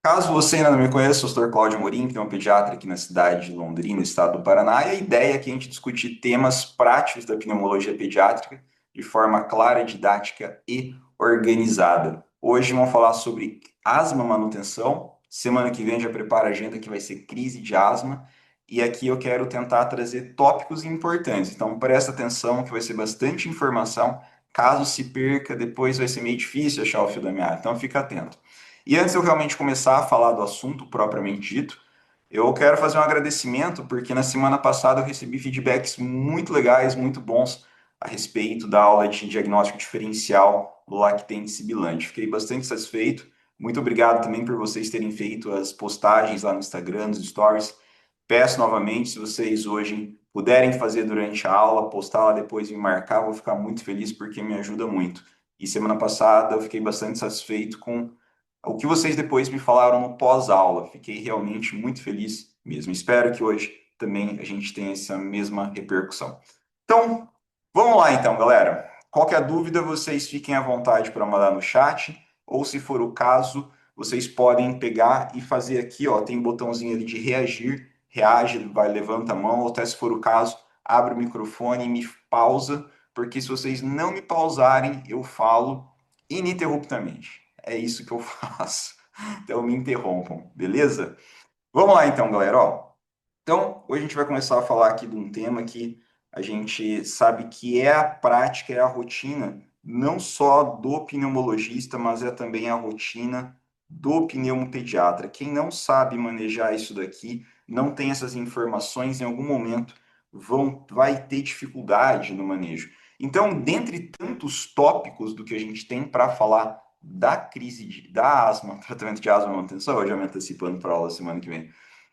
Caso você ainda não me conheça, eu sou o Dr. Cláudio Morim, que é um pediatra aqui na cidade de Londrina, estado do Paraná, e a ideia é que a gente discutir temas práticos da pneumologia pediátrica de forma clara, didática e organizada. Hoje vamos falar sobre asma manutenção. Semana que vem já prepara a agenda que vai ser crise de asma. E aqui eu quero tentar trazer tópicos importantes. Então presta atenção que vai ser bastante informação. Caso se perca, depois vai ser meio difícil achar o fio da meada. Então fica atento. E antes de eu realmente começar a falar do assunto propriamente dito, eu quero fazer um agradecimento, porque na semana passada eu recebi feedbacks muito legais, muito bons a respeito da aula de diagnóstico diferencial do lactente sibilante. Fiquei bastante satisfeito. Muito obrigado também por vocês terem feito as postagens lá no Instagram, nos stories. Peço novamente, se vocês hoje puderem fazer durante a aula, postar lá depois e me marcar, vou ficar muito feliz porque me ajuda muito. E semana passada eu fiquei bastante satisfeito com o que vocês depois me falaram no pós-aula. Fiquei realmente muito feliz mesmo. Espero que hoje também a gente tenha essa mesma repercussão. Então, vamos lá então, galera. Qualquer dúvida, vocês fiquem à vontade para mandar no chat, ou se for o caso, vocês podem pegar e fazer aqui, ó, tem um botãozinho ali de reagir, reage, vai, levanta a mão, ou até se for o caso, abre o microfone e me pausa, porque se vocês não me pausarem, eu falo ininterruptamente. É isso que eu faço. Então me interrompam, beleza? Vamos lá então, galera. Ó, então, hoje a gente vai começar a falar aqui de um tema que a gente sabe que é a prática, é a rotina, não só do pneumologista, mas é também a rotina do pneumopediatra. Quem não sabe manejar isso daqui, não tem essas informações, em algum momento vai ter dificuldade no manejo. Então, dentre tantos tópicos do que a gente tem para falar da da asma, tratamento de asma e manutenção, eu já me antecipando para a aula semana que vem,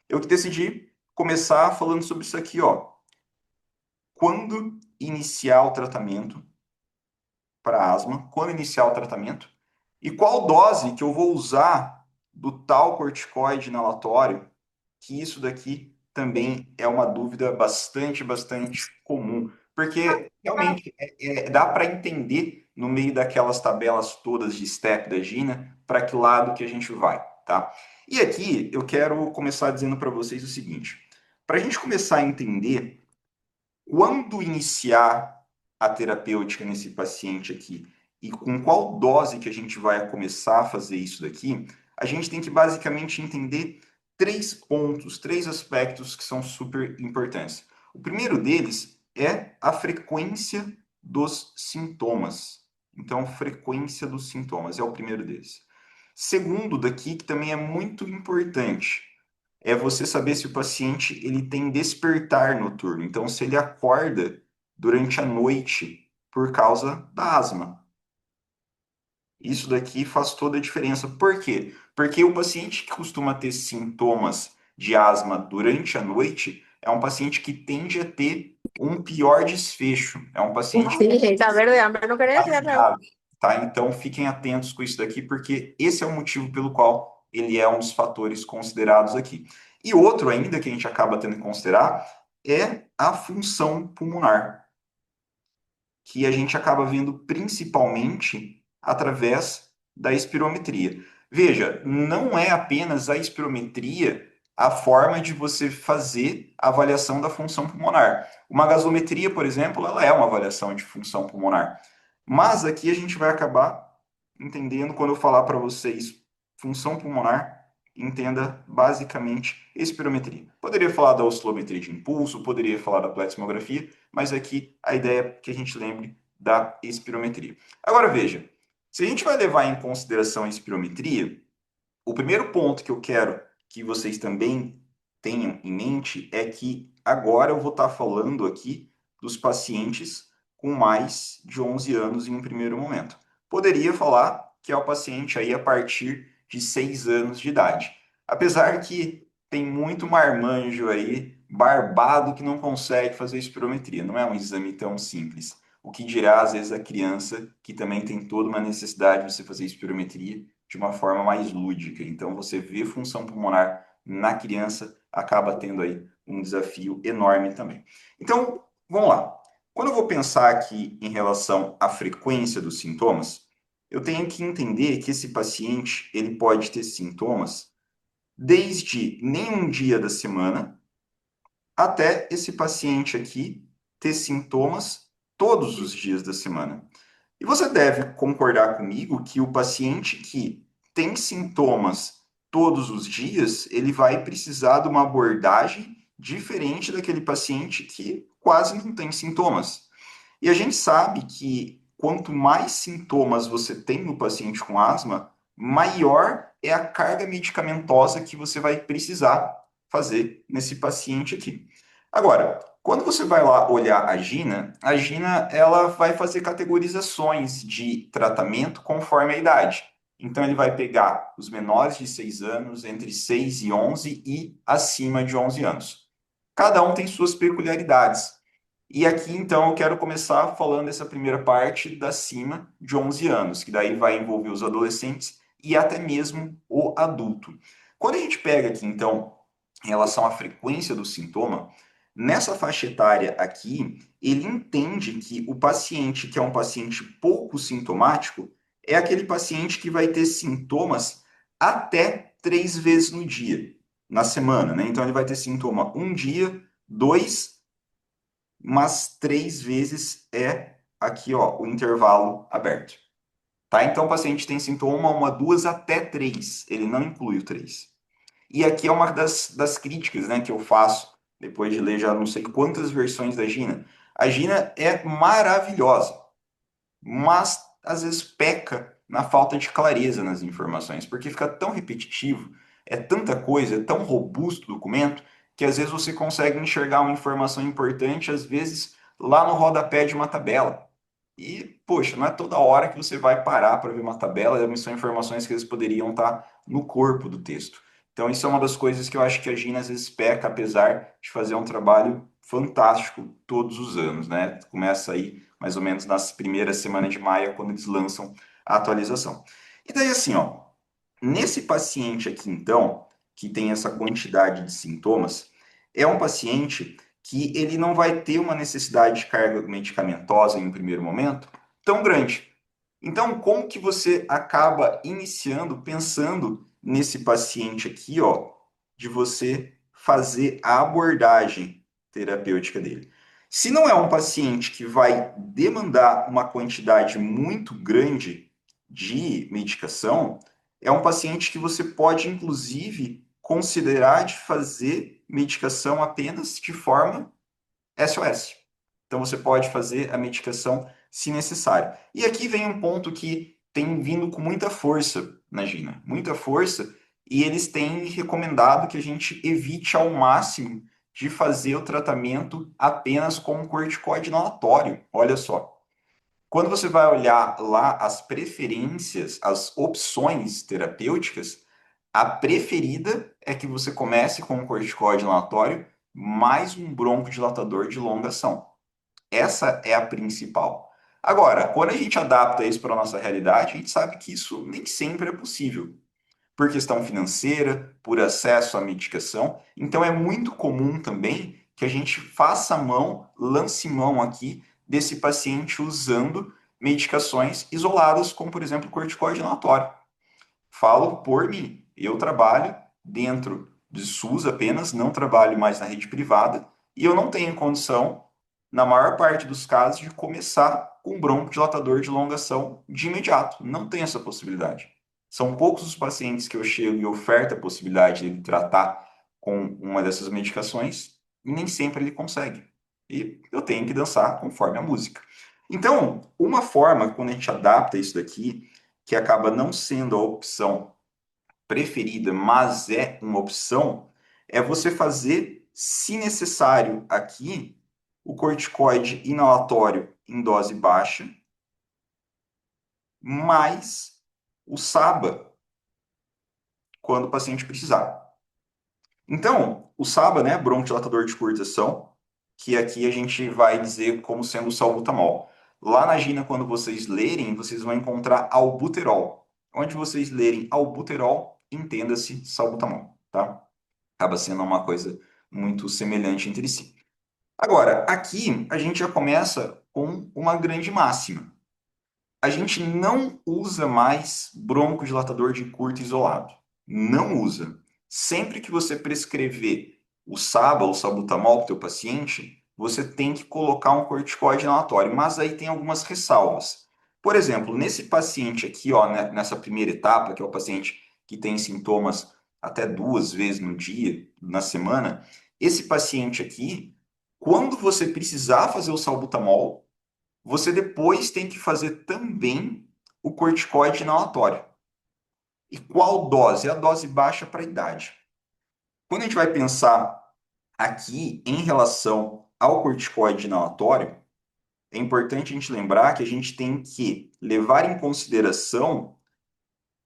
eu decidi começar falando sobre isso aqui, ó. Quando iniciar o tratamento para asma, quando iniciar o tratamento e qual dose que eu vou usar do tal corticoide inalatório, que isso daqui também é uma dúvida bastante comum, porque realmente dá para entender no meio daquelas tabelas todas de step da Gina para que lado que a gente vai, tá? E aqui eu quero começar dizendo para vocês o seguinte: para a gente começar a entender quando iniciar a terapêutica nesse paciente aqui e com qual dose que a gente vai começar a fazer isso daqui, a gente tem que basicamente entender três pontos, três aspectos que são super importantes. O primeiro deles é a frequência dos sintomas. Então, frequência dos sintomas é o primeiro deles. Segundo daqui, que também é muito importante, é você saber se o paciente ele tem despertar noturno. Então, se ele acorda durante a noite por causa da asma. Isso daqui faz toda a diferença. Por quê? Porque o paciente que costuma ter sintomas de asma durante a noite é um paciente que tende a ter um pior desfecho. É um paciente Sí, está verde, hambre no quería mais decir. grave, tá? Então fiquem atentos com isso daqui, porque esse é o motivo pelo qual ele é um dos fatores considerados aqui. E outro ainda que a gente acaba tendo que considerar é a função pulmonar, que a gente acaba vendo principalmente através da espirometria. Veja, não é apenas a espirometria a forma de você fazer a avaliação da função pulmonar. Uma gasometria, por exemplo, ela é uma avaliação de função pulmonar. Mas aqui a gente vai acabar entendendo quando eu falar para vocês função pulmonar, entenda basicamente espirometria. Poderia falar da oscilometria de impulso, poderia falar da plethysmografia, mas aqui a ideia é que a gente lembre da espirometria. Agora veja, se a gente vai levar em consideração a espirometria, o primeiro ponto que eu quero que vocês também tenham em mente é que agora eu vou estar falando aqui dos pacientes com mais de 11 anos em um primeiro momento. Poderia falar que é o paciente aí a partir de 6 anos de idade. Apesar que tem muito marmanjo aí, barbado, que não consegue fazer espirometria. Não é um exame tão simples. O que dirá, às vezes, a criança, que também tem toda uma necessidade de você fazer espirometria de uma forma mais lúdica. Então, você vê função pulmonar na criança, acaba tendo aí um desafio enorme também. Então, vamos lá. Quando eu vou pensar aqui em relação à frequência dos sintomas, eu tenho que entender que esse paciente ele pode ter sintomas desde nenhum dia da semana até esse paciente aqui ter sintomas todos os dias da semana. E você deve concordar comigo que o paciente que tem sintomas todos os dias, ele vai precisar de uma abordagem diferente daquele paciente que quase não tem sintomas. E a gente sabe que quanto mais sintomas você tem no paciente com asma, maior é a carga medicamentosa que você vai precisar fazer nesse paciente aqui. Agora, quando você vai lá olhar a Gina ela vai fazer categorizações de tratamento conforme a idade. Então, ele vai pegar os menores de 6 anos, entre 6 e 11 e acima de 11 anos. Cada um tem suas peculiaridades. E aqui, então, eu quero começar falando essa primeira parte da acima de 11 anos, que daí vai envolver os adolescentes e até mesmo o adulto. Quando a gente pega aqui, então, em relação à frequência do sintoma, nessa faixa etária aqui, ele entende que o paciente que é um paciente pouco sintomático é aquele paciente que vai ter sintomas até 3 vezes no dia, na semana, né? Então, ele vai ter sintoma um dia, dois, mas 3 vezes é aqui, ó, o intervalo aberto. Tá? Então, o paciente tem sintoma uma, duas, até três. Ele não inclui o três. E aqui é uma das críticas, né, que eu faço, depois de ler já não sei quantas versões da Gina. A Gina é maravilhosa, mas às vezes peca na falta de clareza nas informações, porque fica tão repetitivo, é tanta coisa, é tão robusto o documento, que às vezes você consegue enxergar uma informação importante, às vezes lá no rodapé de uma tabela. E, poxa, não é toda hora que você vai parar para ver uma tabela, são informações que eles poderiam estar no corpo do texto. Então, isso é uma das coisas que eu acho que a Gina às vezes peca, apesar de fazer um trabalho fantástico todos os anos, né? Começa aí mais ou menos nas primeiras semanas de maio, quando eles lançam a atualização. E daí, assim, ó, nesse paciente aqui, então, que tem essa quantidade de sintomas, é um paciente que ele não vai ter uma necessidade de carga medicamentosa em um primeiro momento tão grande. Então, como que você acaba iniciando, pensando nesse paciente aqui, ó, de você fazer a abordagem terapêutica dele? Se não é um paciente que vai demandar uma quantidade muito grande de medicação, é um paciente que você pode, inclusive, considerar de fazer medicação apenas de forma SOS. Então, você pode fazer a medicação se necessário. E aqui vem um ponto que tem vindo com muita força na Gina, muita força, e eles têm recomendado que a gente evite ao máximo de fazer o tratamento apenas com um corticoide inalatório. Olha só. Quando você vai olhar lá as preferências, as opções terapêuticas, a preferida é que você comece com um corticoide inalatório mais um broncodilatador de longa ação. Essa é a principal. Agora, quando a gente adapta isso para a nossa realidade, a gente sabe que isso nem sempre é possível. Por questão financeira, por acesso à medicação. Então, é muito comum também que a gente faça mão, lance mão aqui desse paciente usando medicações isoladas, como, por exemplo, corticoide inalatório. Falo por mim. Eu trabalho dentro de SUS apenas, não trabalho mais na rede privada e eu não tenho condição, na maior parte dos casos, de começar com broncodilatador de longa ação de imediato. Não tem essa possibilidade. São poucos os pacientes que eu chego e oferto a possibilidade de tratar com uma dessas medicações e nem sempre ele consegue. E eu tenho que dançar conforme a música. Então, uma forma, quando a gente adapta isso daqui, que acaba não sendo a opção preferida, mas é uma opção, é você fazer, se necessário aqui, o corticoide inalatório em dose baixa, mais o SABA, quando o paciente precisar. Então, o SABA, né, broncodilatador de curta ação, que aqui a gente vai dizer como sendo o salbutamol. Lá na Gina, quando vocês lerem, vocês vão encontrar albuterol. Onde vocês lerem albuterol, entenda-se salbutamol, tá? Acaba sendo uma coisa muito semelhante entre si. Agora, aqui a gente já começa com uma grande máxima. A gente não usa mais broncodilatador de curto isolado. Não usa. sempre que você prescrever o SABA, o salbutamol para o teu paciente, você tem que colocar um corticoide inalatório, mas aí tem algumas ressalvas. Por exemplo, nesse paciente aqui, ó, né, nessa primeira etapa, que é o paciente que tem sintomas até 2 vezes no dia, na semana, esse paciente aqui, quando você precisar fazer o salbutamol, você depois tem que fazer também o corticoide inalatório. E qual dose? A dose baixa para a idade. Quando a gente vai pensar aqui em relação ao corticoide inalatório, é importante a gente lembrar que a gente tem que levar em consideração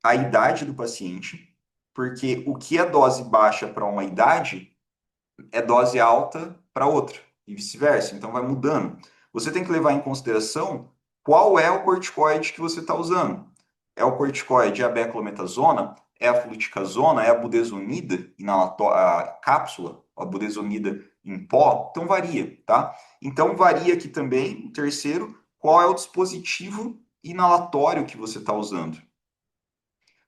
a idade do paciente, porque o que é dose baixa para uma idade é dose alta para outra, e vice-versa. Então vai mudando. Você tem que levar em consideração qual é o corticoide que você está usando. É o corticoide, é a beclometasona, é a fluticasona, é a budesonida a cápsula, a budesonida em pó. Então varia, tá? Então varia aqui também, o terceiro, qual é o dispositivo inalatório que você está usando.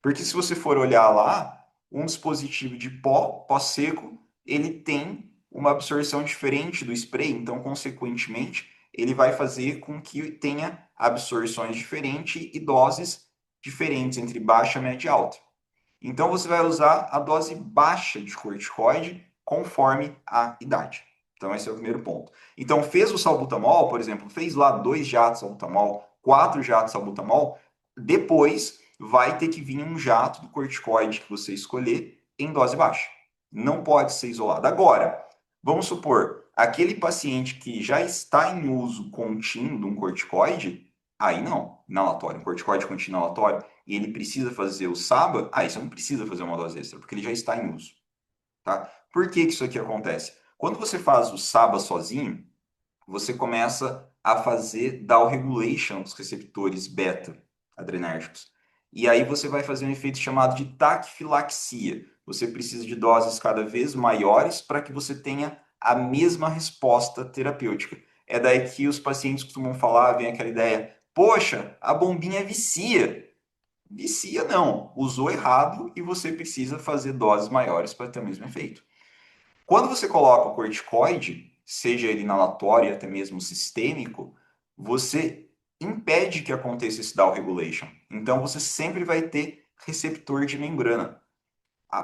Porque se você for olhar lá, um dispositivo de pó seco, ele tem uma absorção diferente do spray, então, consequentemente, ele vai fazer com que tenha absorções diferentes e doses diferentes entre baixa, média e alta. Então, você vai usar a dose baixa de corticoide conforme a idade. Então, esse é o primeiro ponto. Então, fez o salbutamol, por exemplo, fez lá 2 jatos de salbutamol, 4 jatos de salbutamol, depois vai ter que vir um jato do corticoide que você escolher em dose baixa. Não pode ser isolado. Agora, vamos supor, aquele paciente que já está em uso contínuo de um corticoide, aí não, inalatório, um corticoide contínuo inalatório, e ele precisa fazer o SABA, aí você não precisa fazer uma dose extra, porque ele já está em uso. Tá? Por que isso aqui acontece? Quando você faz o SABA sozinho, você começa a fazer down regulation dos receptores beta adrenérgicos. E aí você vai fazer um efeito chamado de taquifilaxia. Você precisa de doses cada vez maiores para que você tenha a mesma resposta terapêutica. É daí que os pacientes costumam falar, vem aquela ideia, poxa, a bombinha vicia. Vicia não, usou errado e você precisa fazer doses maiores para ter o mesmo efeito. Quando você coloca o corticoide, seja ele inalatório, até mesmo sistêmico, você impede que aconteça esse down regulation. Então você sempre vai ter receptor de membrana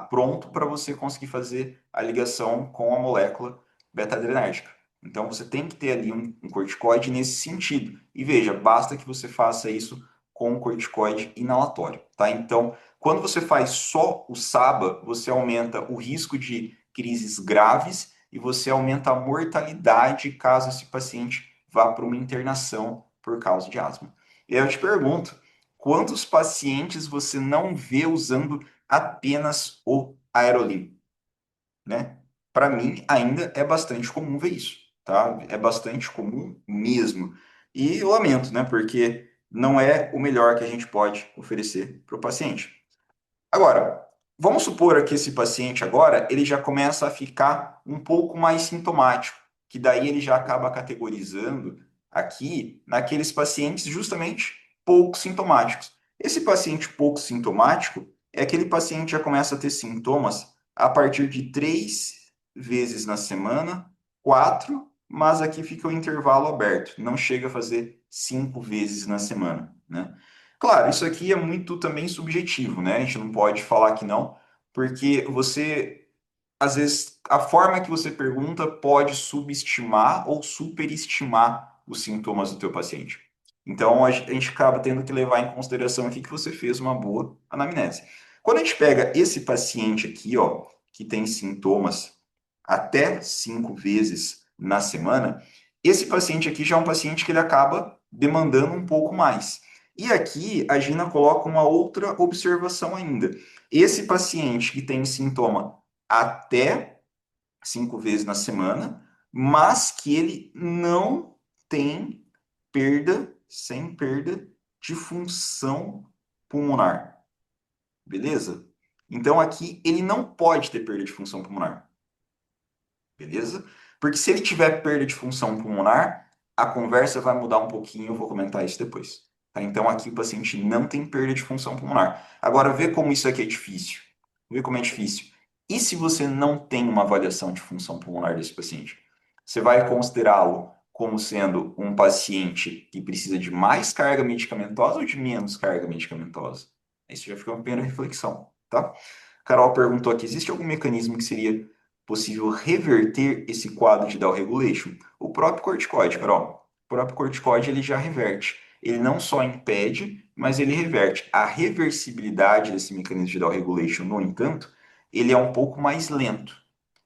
pronto para você conseguir fazer a ligação com a molécula beta-adrenérgica. Então você tem que ter ali um corticoide nesse sentido. E veja, basta que você faça isso com o corticoide inalatório, tá? Então, quando você faz só o SABA, você aumenta o risco de crises graves e você aumenta a mortalidade caso esse paciente vá para uma internação por causa de asma. E aí eu te pergunto, quantos pacientes você não vê usando apenas o Aerolim, né? Para mim, ainda é bastante comum ver isso, tá? É bastante comum mesmo. E eu lamento, né? Porque não é o melhor que a gente pode oferecer para o paciente. Agora, vamos supor que esse paciente agora, ele já começa a ficar um pouco mais sintomático, que daí ele já acaba categorizando aqui naqueles pacientes justamente pouco sintomáticos. Esse paciente pouco sintomático é aquele paciente que já começa a ter sintomas a partir de 3 vezes na semana, 4, mas aqui fica o intervalo aberto, não chega a fazer 5 vezes na semana, né? Claro, isso aqui é muito também subjetivo, né? A gente não pode falar que não, porque você, às vezes, a forma que você pergunta pode subestimar ou superestimar os sintomas do teu paciente. Então, a gente acaba tendo que levar em consideração aqui que você fez uma boa anamnese. Quando a gente pega esse paciente aqui, ó, que tem sintomas até 5 vezes na semana, esse paciente aqui já é um paciente que ele acaba demandando um pouco mais. E aqui a Gina coloca uma outra observação ainda. Esse paciente que tem sintoma até 5 vezes na semana, mas que ele não tem sem perda de função pulmonar. Beleza? Então aqui ele não pode ter perda de função pulmonar. Beleza? Porque se ele tiver perda de função pulmonar, a conversa vai mudar um pouquinho, eu vou comentar isso depois. Tá? Então aqui o paciente não tem perda de função pulmonar. Agora, vê como isso aqui é difícil. Vê como é difícil. E se você não tem uma avaliação de função pulmonar desse paciente? Você vai considerá-lo como sendo um paciente que precisa de mais carga medicamentosa ou de menos carga medicamentosa? Isso já fica uma primeira reflexão, tá? Carol perguntou aqui, existe algum mecanismo que seria possível reverter esse quadro de down regulation? O próprio corticoide, Carol. O próprio corticoide, ele já reverte. Ele não só impede, mas ele reverte. A reversibilidade desse mecanismo de down regulation, no entanto, ele é um pouco mais lento.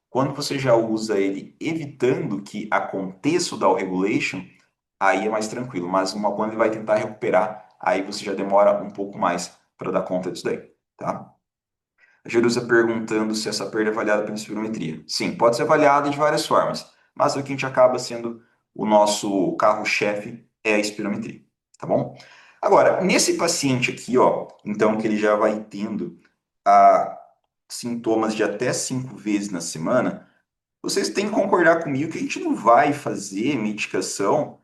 Quando você já usa ele evitando que aconteça o down regulation, aí é mais tranquilo. Mas quando ele vai tentar recuperar, aí você já demora um pouco mais para dar conta disso daí, tá? A Jerusa perguntando se essa perda é avaliada pela espirometria. Sim, pode ser avaliada de várias formas, mas o que a gente acaba sendo o nosso carro-chefe é a espirometria, tá bom? Agora, nesse paciente aqui, ó, então que ele já vai tendo sintomas de até 5 vezes na semana, vocês têm que concordar comigo que a gente não vai fazer medicação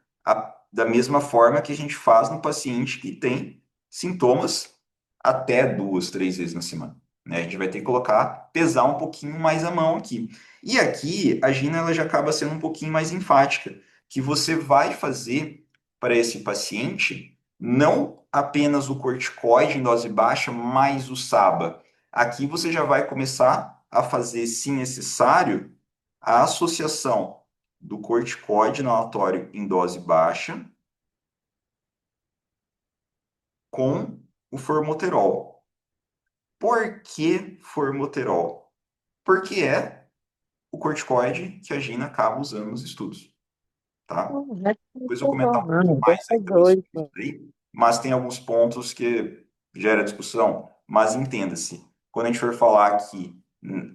da mesma forma que a gente faz no paciente que tem sintomas até 2, 3 vezes na semana, né? A gente vai ter que pesar um pouquinho mais a mão aqui. E aqui a Gina ela já acaba sendo um pouquinho mais enfática, que você vai fazer para esse paciente não apenas o corticoide em dose baixa, mais o SABA. Aqui você já vai começar a fazer, se necessário, a associação do corticoide inalatório em dose baixa com o formoterol. Por que formoterol? Porque é o corticoide que a Gina acaba usando nos estudos, tá? Depois eu vou comentar um pouquinho mais É ainda sobre isso doido. aí, mas tem alguns pontos que gera discussão, mas entenda-se, quando a gente for falar aqui,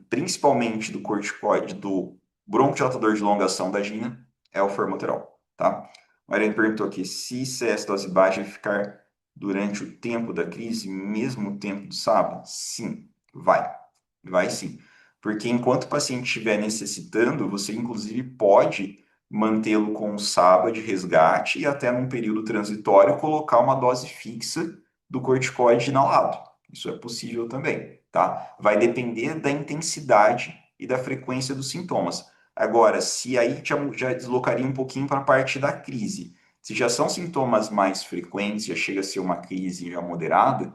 principalmente do corticoide, do broncodilatador de longa ação da Gina, é o formoterol, tá? Mariana perguntou aqui, se CS dose baixa vai ficar durante o tempo da crise, mesmo o tempo do sábado? Sim, vai sim. Porque enquanto o paciente estiver necessitando, você inclusive pode mantê-lo com o SABA de resgate e até num período transitório colocar uma dose fixa do corticoide inalado. Isso é possível também, tá? Vai depender da intensidade e da frequência dos sintomas. Agora, se aí já deslocaria um pouquinho para a parte da crise. Se já são sintomas mais frequentes, já chega a ser uma crise já moderada,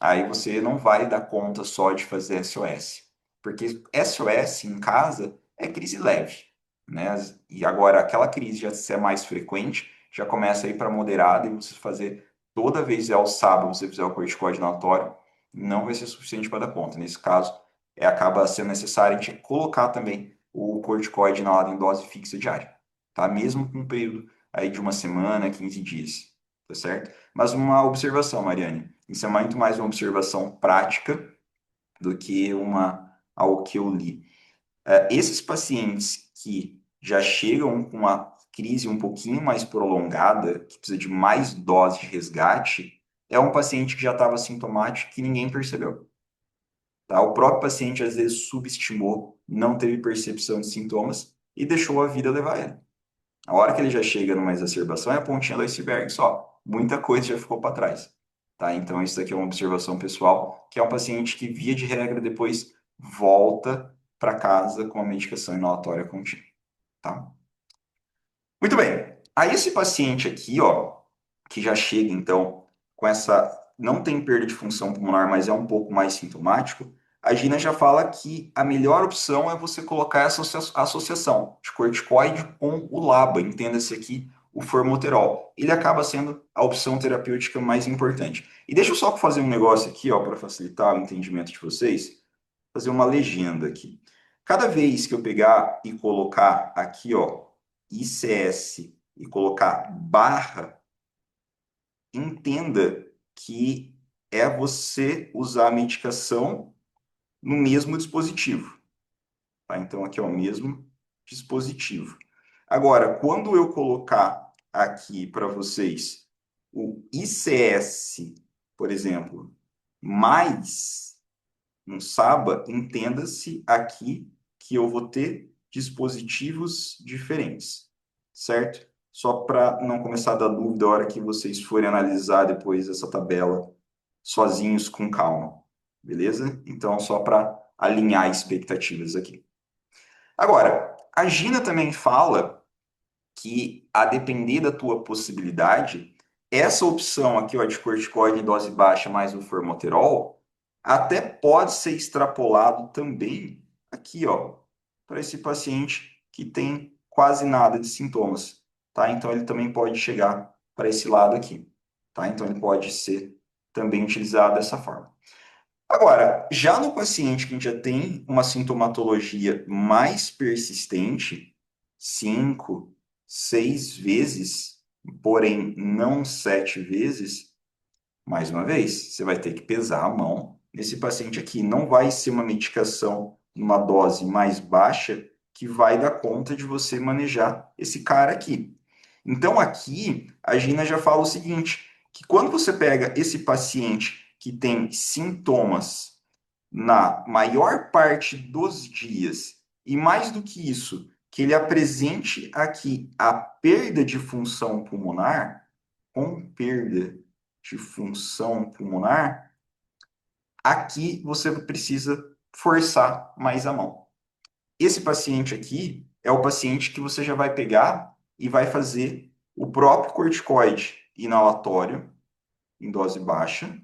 aí você não vai dar conta só de fazer SOS. Porque SOS em casa é crise leve, né? E agora, aquela crise já se é mais frequente, já começa a ir para moderada e você fazer toda vez é o sábado, você fizer o corticoide inalatório, não vai ser suficiente para dar conta. Nesse caso, acaba sendo necessário a gente colocar também o corticoide inalado em dose fixa diária, tá? Mesmo com um período aí de uma semana, 15 dias, tá certo? Mas uma observação, Mariane, isso é muito mais uma observação prática do que algo que eu li. Esses pacientes que já chegam com uma crise um pouquinho mais prolongada, que precisa de mais dose de resgate, é um paciente que já estava sintomático que ninguém percebeu. Tá? O próprio paciente às vezes subestimou, não teve percepção de sintomas e deixou a vida levar ele. A hora que ele já chega numa exacerbação é a pontinha do iceberg só. Muita coisa já ficou para trás. Tá? Então, isso aqui é uma observação pessoal, que é um paciente que, via de regra, depois volta para casa com a medicação inalatória contínua. Tá? Muito bem. Aí, esse paciente aqui, ó, que já chega, então, com essa. Não tem perda de função pulmonar, mas é um pouco mais sintomático. A Gina já fala que a melhor opção é você colocar essa associação de corticoide com o LABA, entenda-se aqui o formoterol. Ele acaba sendo a opção terapêutica mais importante. E deixa eu só fazer um negócio aqui, ó, para facilitar o entendimento de vocês, fazer uma legenda aqui. Cada vez que eu pegar e colocar aqui, ó, ICS e colocar barra, entenda que é você usar a medicação no mesmo dispositivo. Tá? Então, aqui é o mesmo dispositivo. Agora, quando eu colocar aqui para vocês o ICS, por exemplo, mais um SABA, entenda-se aqui que eu vou ter dispositivos diferentes, certo? Só para não começar a dar dúvida a hora que vocês forem analisar depois essa tabela sozinhos com calma, beleza? Então, só para alinhar expectativas aqui. Agora, a Gina também fala que, a depender da tua possibilidade, essa opção aqui, ó, de corticoide em dose baixa mais o formoterol, até pode ser extrapolado também aqui, ó, para esse paciente que tem quase nada de sintomas, tá? Então ele também pode chegar para esse lado aqui, tá? Então ele pode ser também utilizado dessa forma. Agora, já no paciente que já tem uma sintomatologia mais persistente, 5, 6 vezes, porém não 7 vezes, mais uma vez, você vai ter que pesar a mão nesse paciente aqui. Não vai ser uma medicação numa dose mais baixa que vai dar conta de você manejar esse cara aqui. Então, aqui, a Gina já fala o seguinte, que quando você pega esse paciente que tem sintomas na maior parte dos dias, e mais do que isso, que ele apresente aqui a perda de função pulmonar, com perda de função pulmonar, aqui você precisa forçar mais a mão. Esse paciente aqui é o paciente que você já vai pegar e vai fazer o próprio corticoide inalatório em dose baixa,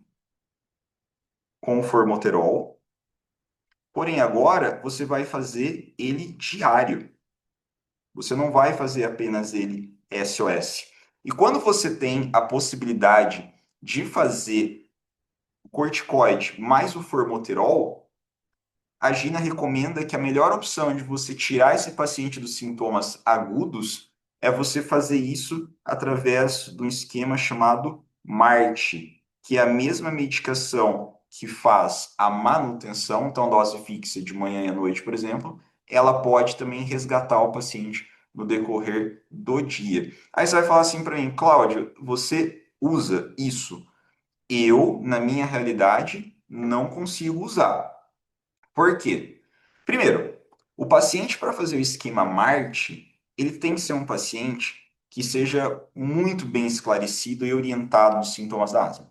com formoterol. Porém, agora você vai fazer ele diário. Você não vai fazer apenas ele SOS. E quando você tem a possibilidade de fazer o corticoide mais o formoterol, a Gina recomenda que a melhor opção de você tirar esse paciente dos sintomas agudos é você fazer isso através de um esquema chamado MART, que é a mesma medicação que faz a manutenção, então dose fixa de manhã e à noite, por exemplo, ela pode também resgatar o paciente no decorrer do dia. Aí você vai falar assim para mim, Cláudio, você usa isso? Eu, na minha realidade, não consigo usar. Por quê? Primeiro, o paciente para fazer o esquema MART, ele tem que ser um paciente que seja muito bem esclarecido e orientado nos sintomas da asma.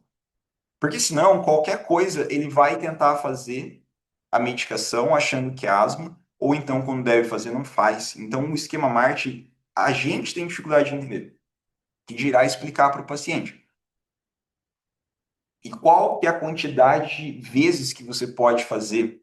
Porque senão, qualquer coisa, ele vai tentar fazer a medicação achando que é asma, ou então, quando deve fazer, não faz. Então, o esquema MART, a gente tem dificuldade de entender, que dirá explicar para o paciente. E qual que é a quantidade de vezes que você pode fazer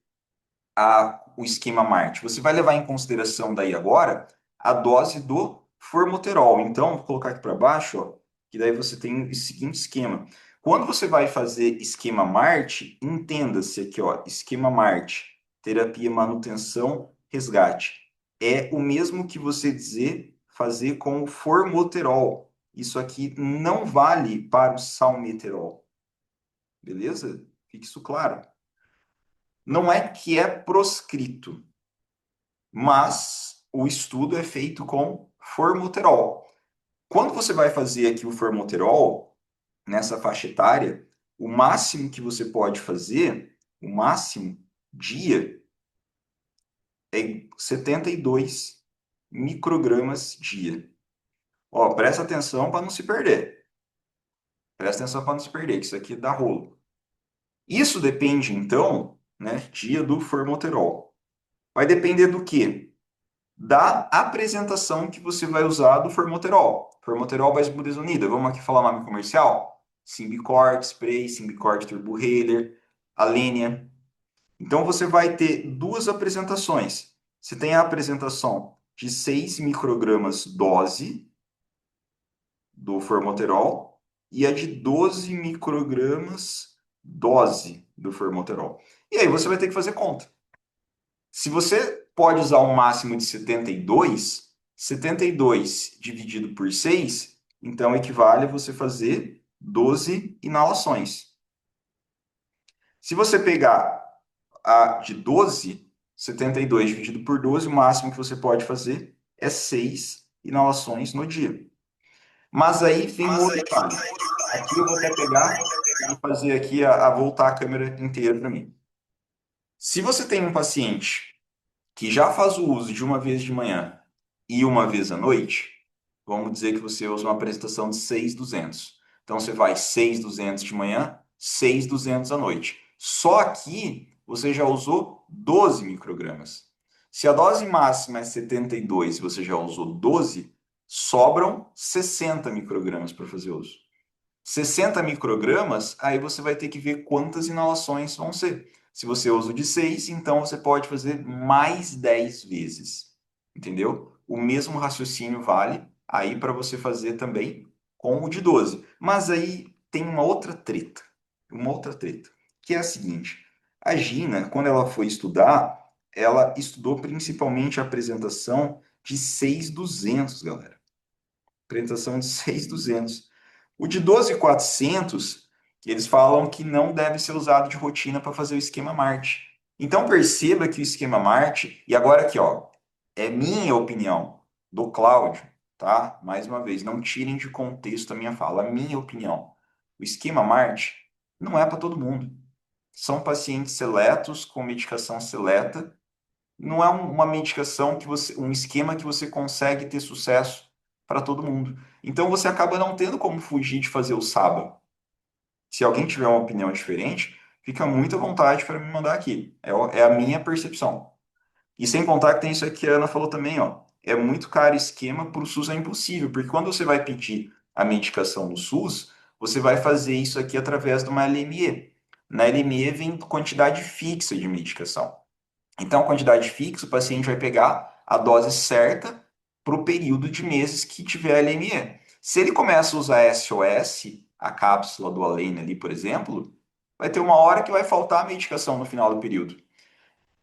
o esquema MART. Você vai levar em consideração daí agora a dose do formoterol. Então, vou colocar aqui para baixo, ó, que daí você tem o seguinte esquema. Quando você vai fazer esquema MART, entenda-se aqui, ó, esquema MART, terapia, manutenção, resgate. É o mesmo que você dizer fazer com o formoterol. Isso aqui não vale para o salmeterol. Beleza? Fique isso claro. Não é que é proscrito, mas o estudo é feito com formoterol. Quando você vai fazer aqui o formoterol, nessa faixa etária, o máximo que você pode fazer, o máximo dia, é 72 microgramas dia. Ó, presta atenção para não se perder. Presta atenção para não se perder, que isso aqui dá rolo. Isso depende, então, né, dia do formoterol. Vai depender do quê? Da apresentação que você vai usar do formoterol. Formoterol base budesonida. Vamos aqui falar o nome comercial? Symbicort Spray, Symbicort Turbohaler, Alenia. Então você vai ter duas apresentações. Você tem a apresentação de 6 microgramas dose do formoterol e a de 12 microgramas dose do formoterol. E aí você vai ter que fazer conta. Se você pode usar um máximo de 72 dividido por 6, então equivale a você fazer 12 inalações. Se você pegar a de 12, 72 dividido por 12, o máximo que você pode fazer é 6 inalações no dia. Mas aí vem um outro detalhe. Aqui eu vou até pegar e fazer aqui voltar a câmera inteira para mim. Se você tem um paciente que já faz o uso de uma vez de manhã e uma vez à noite, vamos dizer que você usa uma apresentação de 6.200. Então você vai 6.200 de manhã, 6.200 à noite. Só aqui você já usou 12 microgramas. Se a dose máxima é 72 e você já usou 12, sobram 60 microgramas para fazer uso. 60 microgramas, aí você vai ter que ver quantas inalações vão ser. Se você usa o de 6, então você pode fazer mais 10 vezes. Entendeu? O mesmo raciocínio vale aí para você fazer também com o de 12. Mas aí tem uma outra treta, que é a seguinte: a Gina, quando ela foi estudar, ela estudou principalmente a apresentação de 6.200, galera. Apresentação de 6.200. O de 12.400, eles falam que não deve ser usado de rotina para fazer o esquema Marte. Então perceba que o esquema Marte, e agora aqui, ó, é minha opinião, do Cláudio, tá? Mais uma vez, não tirem de contexto a minha fala, a minha opinião. O esquema Marte não é para todo mundo. São pacientes seletos com medicação seleta. Não é uma medicação que você, um esquema que você consegue ter sucesso para todo mundo. Então você acaba não tendo como fugir de fazer o SABA. Se alguém tiver uma opinião diferente, fica muito à vontade para me mandar aqui. É a minha percepção. E sem contar que tem isso aqui que a Ana falou também, ó. É muito caro esquema, para o SUS é impossível, porque quando você vai pedir a medicação no SUS, você vai fazer isso aqui através de uma LME. Na LME vem quantidade fixa de medicação. Então, a quantidade fixa, o paciente vai pegar a dose certa para o período de meses que tiver LME. Se ele começa a usar SOS, a cápsula do Alene ali, por exemplo, vai ter uma hora que vai faltar a medicação no final do período.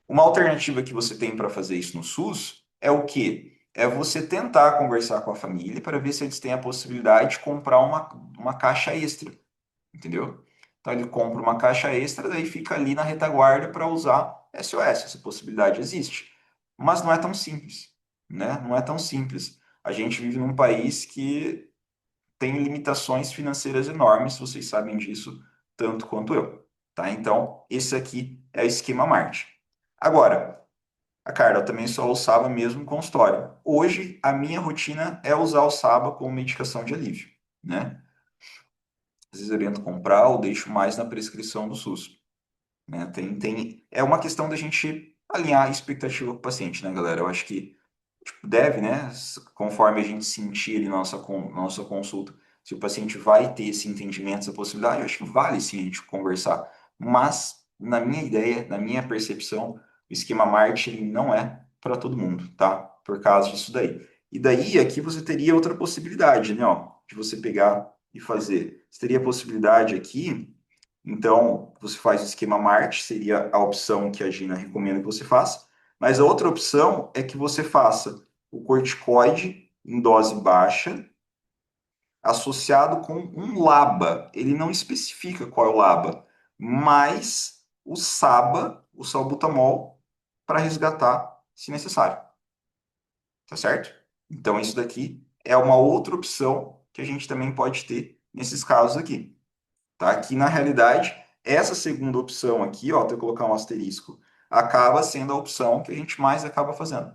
Uma alternativa que você tem para fazer isso no SUS é o quê? É você tentar conversar com a família para ver se eles têm a possibilidade de comprar uma caixa extra, entendeu? Então ele compra uma caixa extra, daí fica ali na retaguarda para usar SOS. Essa possibilidade existe. Mas não é tão simples, né? Não é tão simples. A gente vive num país que tem limitações financeiras enormes, vocês sabem disso tanto quanto eu, tá? Então, esse aqui é o esquema Marte. Agora, a Carla também só usava mesmo em consultório. Hoje, a minha rotina é usar o SABA como medicação de alívio, né? Às vezes eu oriento comprar ou deixo mais na prescrição do SUS, né? É uma questão da gente alinhar a expectativa com o paciente, né, galera? Eu acho que tipo, deve, né? Conforme a gente sentir ali na nossa consulta, se o paciente vai ter esse entendimento, essa possibilidade, eu acho que vale sim a gente conversar. Mas, na minha ideia, na minha percepção, o esquema Marte ele não é para todo mundo, tá? Por causa disso daí. E daí, aqui você teria outra possibilidade, né? Ó, de você pegar e fazer. Você teria a possibilidade aqui, então, você faz o esquema Marte, seria a opção que a Gina recomenda que você faça. Mas a outra opção é que você faça o corticoide em dose baixa, associado com um LABA. Ele não especifica qual é o LABA, mas o SABA, o salbutamol, para resgatar, se necessário. Tá certo? Então, isso daqui é uma outra opção que a gente também pode ter nesses casos aqui. Tá? Que na realidade, essa segunda opção aqui, ó, eu colocar um asterisco, acaba sendo a opção que a gente mais acaba fazendo.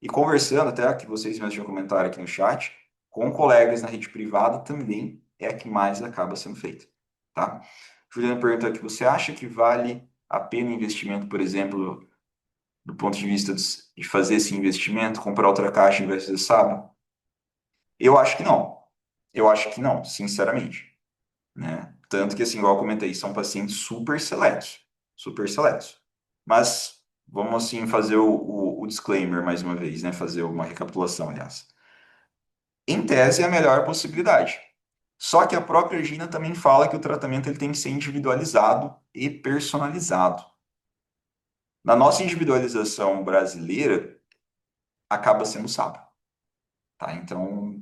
E conversando, até que vocês mesmos tinham comentário aqui no chat, com colegas na rede privada também é a que mais acaba sendo feita. Tá? Juliana pergunta aqui, você acha que vale a pena o investimento, por exemplo, do ponto de vista de fazer esse investimento, comprar outra caixa em vez de sábado? Eu acho que não. Eu acho que não, sinceramente, né? Tanto que, assim, igual eu comentei, são pacientes super seletos, super seletos. Mas vamos, assim, fazer o disclaimer mais uma vez, né? Fazer uma recapitulação, aliás. Em tese, é a melhor possibilidade. Só que a própria Gina também fala que o tratamento ele tem que ser individualizado e personalizado. Na nossa individualização brasileira, acaba sendo sábio, tá? Então,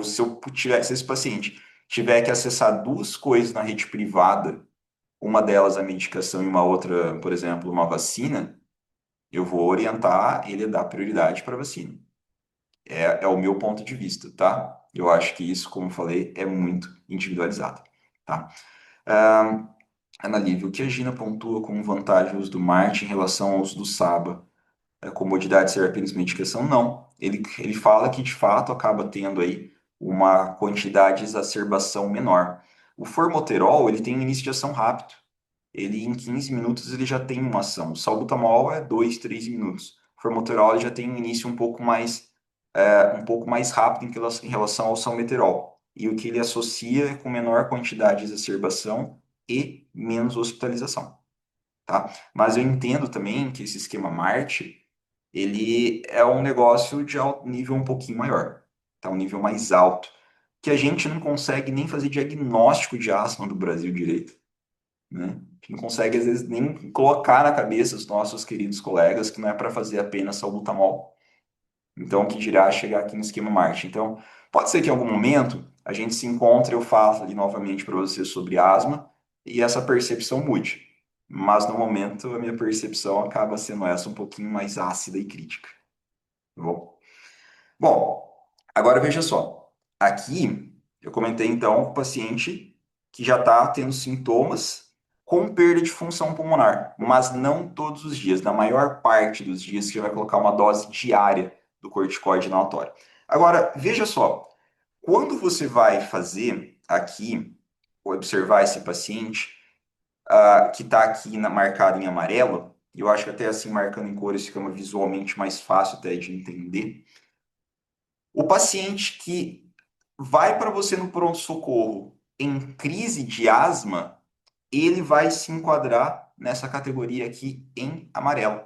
se eu tiver, se esse paciente tiver que acessar duas coisas na rede privada, uma delas a medicação e uma outra, por exemplo, uma vacina, eu vou orientar ele a dar prioridade para a vacina. É o meu ponto de vista, tá? Eu acho que isso, como eu falei, é muito individualizado, tá? Ah, Ana Lívia, o que a Gina pontua como vantagem o uso do Marte em relação ao uso do SABA? A comodidade de ser apenas medicação? Não. Ele fala que, de fato, acaba tendo aí uma quantidade de exacerbação menor. O formoterol, ele tem um início de ação rápido. ele em 15 minutos ele já tem uma ação. O salbutamol é 2, 3 minutos. O formoterol ele já tem um início um pouco mais rápido em relação ao salmeterol. E o que ele associa é com menor quantidade de exacerbação e menos hospitalização, tá? Mas eu entendo também que esse esquema MART, ele é um negócio de nível um pouquinho maior, tá? Um nível mais alto, que a gente não consegue nem fazer diagnóstico de asma do Brasil direito, né? A gente não consegue, às vezes, nem colocar na cabeça os nossos queridos colegas que não é para fazer apenas salbutamol. Então, o que dirá chegar aqui no esquema MART. Então, pode ser que em algum momento a gente se encontre, eu falo ali novamente para você sobre asma e essa percepção mude. Mas no momento a minha percepção acaba sendo essa um pouquinho mais ácida e crítica. Tá bom? Bom, agora veja só. Aqui eu comentei então com o paciente que já está tendo sintomas com perda de função pulmonar, mas não todos os dias. Na maior parte dos dias que vai colocar uma dose diária do corticoide inalatório. Agora, veja só. Quando você vai fazer aqui, observar esse paciente, que está aqui marcado em amarelo, e eu acho que até assim marcando em cores fica visualmente mais fácil até de entender. O paciente que vai para você no pronto-socorro em crise de asma, ele vai se enquadrar nessa categoria aqui em amarelo.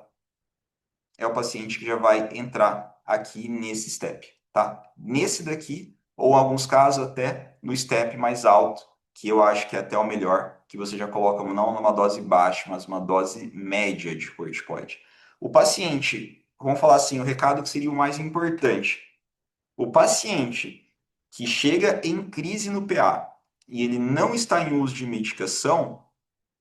É o paciente que já vai entrar aqui nesse step, tá? Nesse daqui, ou em alguns casos até no step mais alto, que eu acho que é até o melhor, que você já coloca não numa dose baixa, mas uma dose média de corticoide. O paciente, vamos falar assim, o recado que seria o mais importante. O paciente que chega em crise no PA e ele não está em uso de medicação,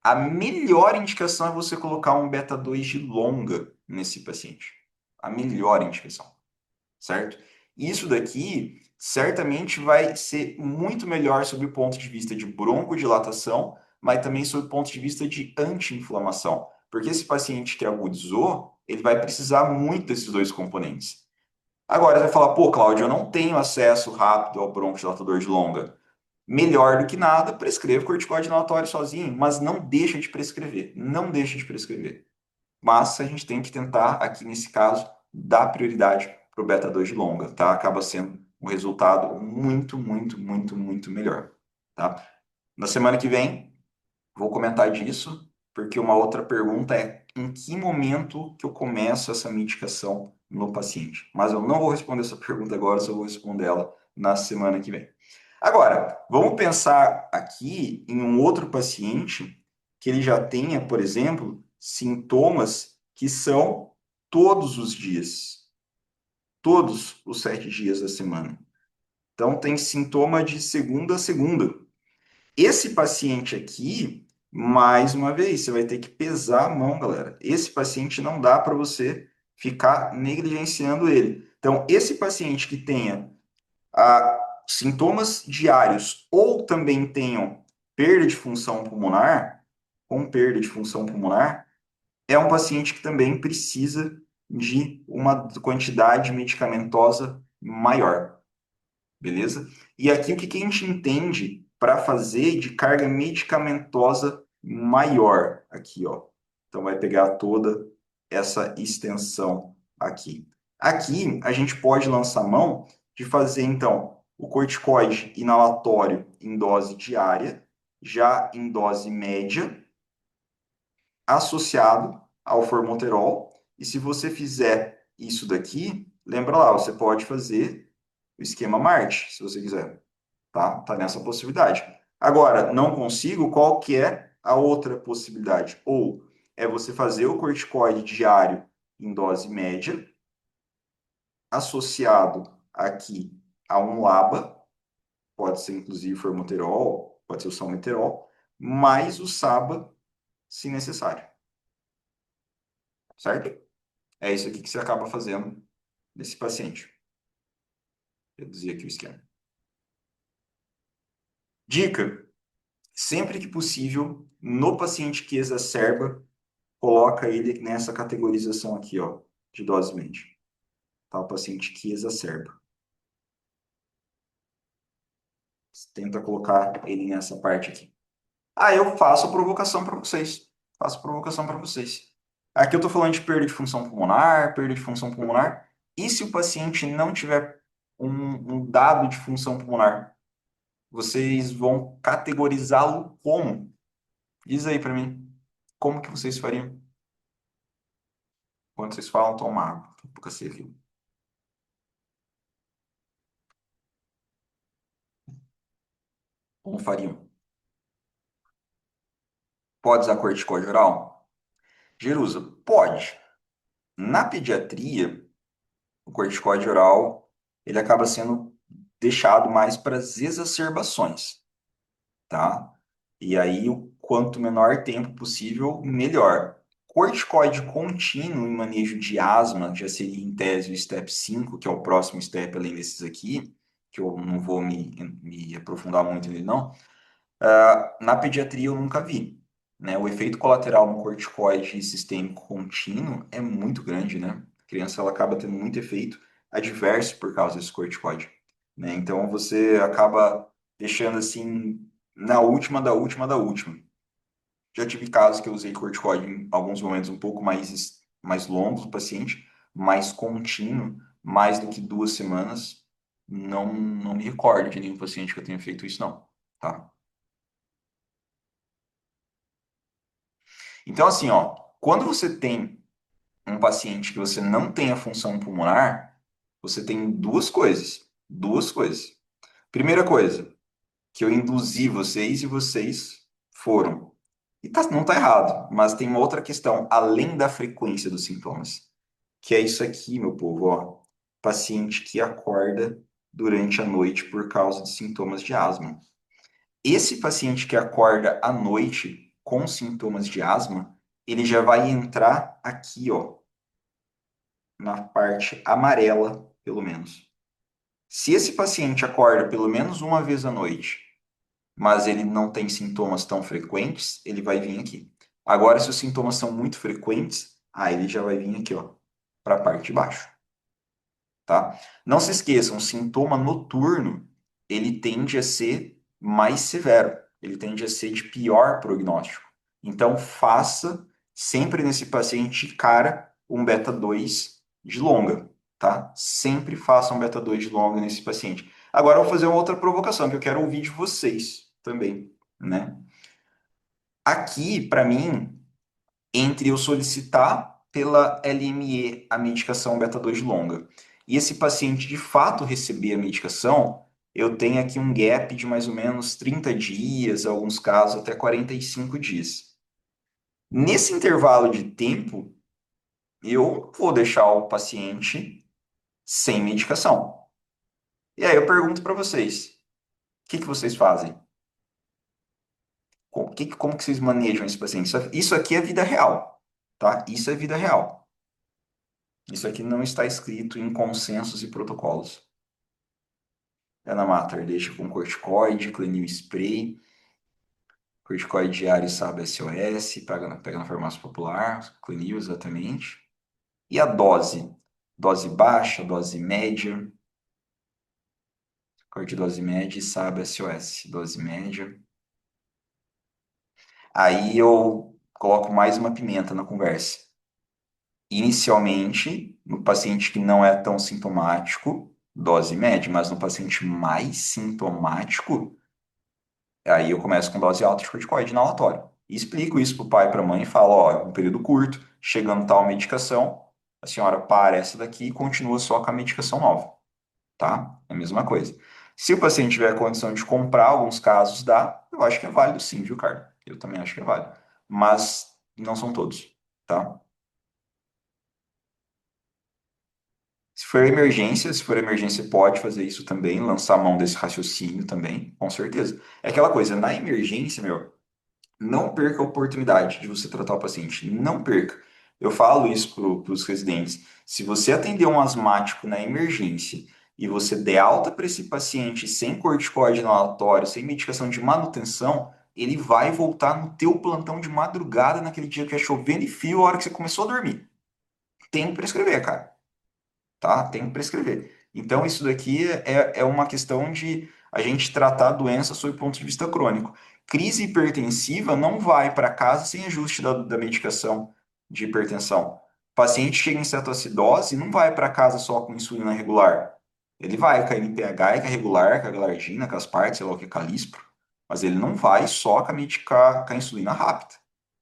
a melhor indicação é você colocar um beta 2 de longa nesse paciente. A melhor indicação, certo? Isso daqui certamente vai ser muito melhor sob o ponto de vista de broncodilatação, mas também sob o ponto de vista de anti-inflamação. Porque esse paciente que agudizou, ele vai precisar muito desses dois componentes. Agora, você vai falar, pô, Cláudio, eu não tenho acesso rápido ao broncodilatador de longa. Melhor do que nada, prescreva corticoide inalatório sozinho, mas não deixa de prescrever. Não deixa de prescrever. Mas a gente tem que tentar, aqui nesse caso, dar prioridade para o beta 2 de longa, tá? Acaba sendo um resultado muito, muito, muito, muito melhor, tá? Na semana que vem, vou comentar disso, porque uma outra pergunta é em que momento que eu começo essa medicação no paciente? Mas eu não vou responder essa pergunta agora, só vou responder ela na semana que vem. Agora, vamos pensar aqui em um outro paciente que ele já tenha, por exemplo, sintomas que são todos os dias, todos os 7 dias da semana. Então, tem sintoma de segunda a segunda. Esse paciente aqui, mais uma vez, você vai ter que pesar a mão, galera. Esse paciente não dá para você ficar negligenciando ele. Então, esse paciente que tenha sintomas diários ou também tenham perda de função pulmonar, com perda de função pulmonar, é um paciente que também precisa de uma quantidade medicamentosa maior, beleza? E aqui o que a gente entende para fazer de carga medicamentosa maior aqui, ó. Então vai pegar toda essa extensão aqui. Aqui a gente pode lançar mão de fazer então o corticoide inalatório em dose diária, já em dose média, associado ao formoterol. E se você fizer isso daqui, lembra lá, você pode fazer o esquema MART, se você quiser. Tá nessa possibilidade. Agora, não consigo, qual que é a outra possibilidade? Ou é você fazer o corticoide diário em dose média, associado aqui a um LABA, pode ser inclusive formoterol, pode ser o salmeterol, mais o SABA, se necessário. Certo? É isso aqui que você acaba fazendo nesse paciente. Reduzir aqui o esquema. Dica: sempre que possível, no paciente que exacerba, coloca ele nessa categorização aqui, ó, de dose média. Tá? O paciente que exacerba. Tenta colocar ele nessa parte aqui. Aí eu faço a provocação para vocês. Faço a provocação para vocês. Aqui eu estou falando de perda de função pulmonar, perda de função pulmonar. E se o paciente não tiver um dado de função pulmonar, vocês vão categorizá-lo como? Diz aí para mim. Como que vocês fariam? Quando vocês falam, toma água. Boca seca aqui. Como fariam? Pode usar corticóide oral? Jerusa, pode. Na pediatria, o corticóide oral, ele acaba sendo deixado mais para as exacerbações, tá? E aí, o quanto menor tempo possível, melhor. Corticoide contínuo em manejo de asma, já seria em tese o step 5, que é o próximo step além desses aqui, que eu não vou me aprofundar muito nele, não. Na pediatria eu nunca vi, né? O efeito colateral no corticoide sistêmico contínuo é muito grande, né? A criança ela acaba tendo muito efeito adverso por causa desse corticoide, né? Então você acaba deixando assim na última da última da última. Já tive casos que eu usei corticoide em alguns momentos um pouco mais longos do paciente, mais contínuo, mais do que 2 semanas. Não me recordo de nenhum paciente que eu tenha feito isso, não, tá? Então, assim, ó, quando você tem um paciente que você não tem a função pulmonar, você tem duas coisas. Duas coisas. Primeira coisa, que eu induzi vocês e vocês foram. E não tá errado, mas tem uma outra questão, além da frequência dos sintomas, que é isso aqui, meu povo, ó. Paciente que acorda durante a noite por causa de sintomas de asma. Esse paciente que acorda à noite com sintomas de asma, ele já vai entrar aqui, ó, na parte amarela, pelo menos. Se esse paciente acorda pelo menos uma vez à noite, mas ele não tem sintomas tão frequentes, ele vai vir aqui. Agora, se os sintomas são muito frequentes, aí ele já vai vir aqui, ó, para a parte de baixo, tá? Não se esqueçam, o sintoma noturno, ele tende a ser mais severo, ele tende a ser de pior prognóstico. Então, faça sempre nesse paciente, cara, um beta 2 de longa, tá? Sempre faça um beta 2 de longa nesse paciente. Agora, eu vou fazer uma outra provocação, que eu quero ouvir de vocês também, né? Aqui, para mim, entre eu solicitar pela LME a medicação beta 2 de longa e esse paciente de fato receber a medicação, eu tenho aqui um gap de mais ou menos 30 dias, em alguns casos até 45 dias. Nesse intervalo de tempo, eu vou deixar o paciente sem medicação. E aí eu pergunto para vocês, o que que vocês fazem? Como que vocês manejam esse paciente? Isso aqui é vida real, tá? Isso é vida real. Isso aqui não está escrito em consensos e protocolos. Anamater deixa com corticoide, Clenil spray, corticoide diário SABA SOS, pega na farmácia popular, Clenil exatamente. E a dose? Dose baixa, dose média, cortidose média e SABA SOS, dose média. Aí eu coloco mais uma pimenta na conversa. Inicialmente, no paciente que não é tão sintomático, dose média, mas no paciente mais sintomático, aí eu começo com dose alta de corticoide inalatório. E explico isso para o pai e para a mãe e falo, ó, é um período curto, chegando tal medicação, a senhora para essa daqui e continua só com a medicação nova, tá? É a mesma coisa. Se o paciente tiver a condição de comprar, alguns casos dá, eu acho que é válido sim, viu, cara? Eu também acho que é válido. Mas não são todos, tá? Se for emergência, pode fazer isso também, lançar a mão desse raciocínio também, com certeza. É aquela coisa, na emergência, meu, não perca a oportunidade de você tratar o paciente. Não perca. Eu falo isso para os residentes. Se você atender um asmático na emergência e você der alta para esse paciente sem corticoide inalatório, sem medicação de manutenção, ele vai voltar no teu plantão de madrugada naquele dia que é chovendo e frio, a hora que você começou a dormir. Tem que prescrever, cara, tá? Tem que prescrever. Então, isso daqui é uma questão de. a gente tratar a doença sob o ponto de vista crônico. Crise hipertensiva não vai para casa sem ajuste da medicação de hipertensão. O paciente chega em cetoacidose e não vai para casa só com insulina regular. Ele vai com a NPH e com a regular, com a galardina, com as partes, sei lá o que, calispro. Mas ele não vai só com a insulina rápida.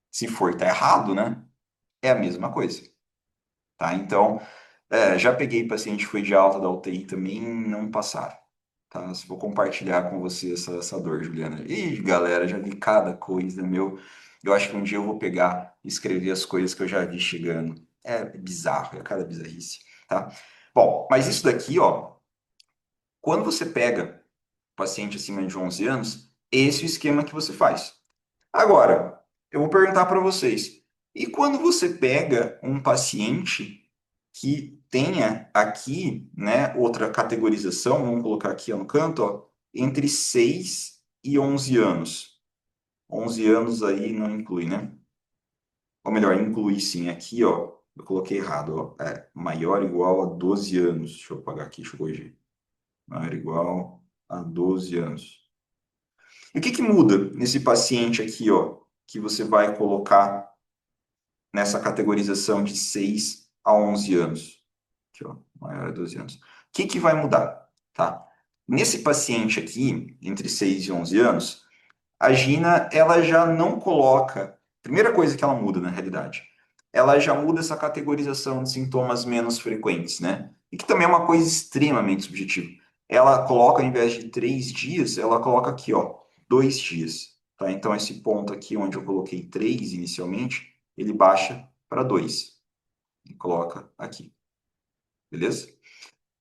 Se for, tá errado, né? É a mesma coisa, tá? Então, já peguei paciente que foi de alta da UTI também, não passaram, tá? Se vou compartilhar com você essa dor, Juliana. Ih, galera, já vi cada coisa, meu. Eu acho que um dia eu vou pegar e escrever as coisas que eu já vi chegando. É bizarro, é cada bizarrice, tá? Bom, mas isso daqui, ó, quando você pega paciente acima de 11 anos, esse é o esquema que você faz. Agora, eu vou perguntar para vocês, e quando você pega um paciente que tenha aqui, né, outra categorização, vamos colocar aqui ó, no canto, ó, entre 6 e 11 anos. 11 anos aí não inclui, né? Ou melhor, inclui sim. Aqui, ó, eu coloquei errado, ó. Maior ou igual a 12 anos. Deixa eu apagar aqui, deixa eu corrigir. Maior ou igual a 12 anos. E o que que muda nesse paciente aqui, ó, que você vai colocar nessa categorização de 6 a 11 anos? Aqui, ó, maior a 12 anos. O que que vai mudar, tá? Nesse paciente aqui, entre 6 e 11 anos, a Gina, ela já não coloca. Primeira coisa que ela muda, na realidade, ela já muda essa categorização de sintomas menos frequentes, né? E que também é uma coisa extremamente subjetiva. Ela coloca, ao invés de 3 dias, ela coloca aqui, ó, 2 dias. Tá? Então, esse ponto aqui, onde eu coloquei 3 inicialmente, ele baixa para 2 e coloca aqui. Beleza?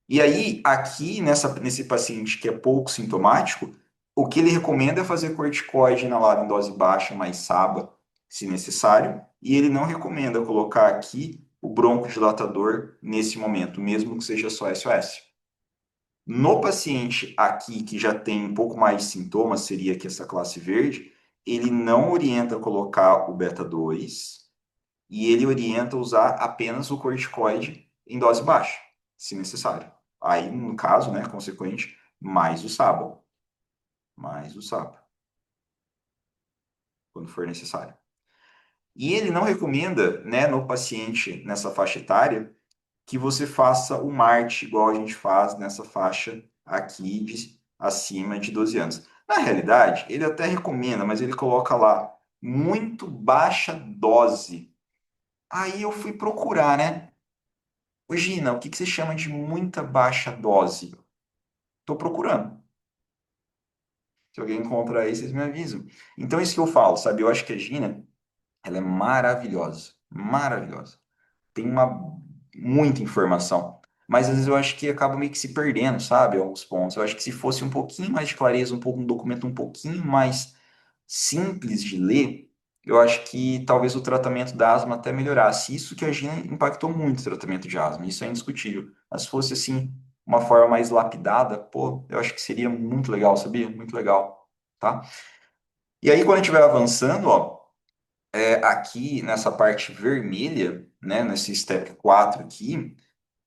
E aí, aqui, nesse paciente que é pouco sintomático, o que ele recomenda é fazer corticoide inalado em dose baixa, mais SABA, se necessário, e ele não recomenda colocar aqui o broncodilatador nesse momento, mesmo que seja só SOS. No paciente aqui que já tem um pouco mais de sintomas, seria aqui essa classe verde, ele não orienta colocar o beta 2 e ele orienta usar apenas o corticoide em dose baixa, se necessário. Aí, no caso, né, consequente, mais o SABA. Mais o SABA, quando for necessário. E ele não recomenda, né, no paciente nessa faixa etária, que você faça o MART igual a gente faz nessa faixa aqui de acima de 12 anos. Na realidade, ele até recomenda, mas ele coloca lá muito baixa dose. Aí eu fui procurar, né? Ô, Gina, o que que você chama de muita baixa dose? Estou procurando. Se alguém encontrar aí, vocês me avisam. Então, isso que eu falo, sabe? Eu acho que a Gina, ela é maravilhosa. Maravilhosa. Tem muita informação. Mas às vezes eu acho que acaba meio que se perdendo, sabe? Alguns pontos. Eu acho que se fosse um pouquinho mais de clareza, um documento um pouquinho mais simples de ler, eu acho que talvez o tratamento da asma até melhorasse. Isso que a Gina impactou muito o tratamento de asma, isso é indiscutível. Mas se fosse assim, uma forma mais lapidada, pô, eu acho que seria muito legal, sabia? Muito legal, tá? E aí, quando a gente vai avançando, ó, aqui nessa parte vermelha, né, nesse step 4 aqui,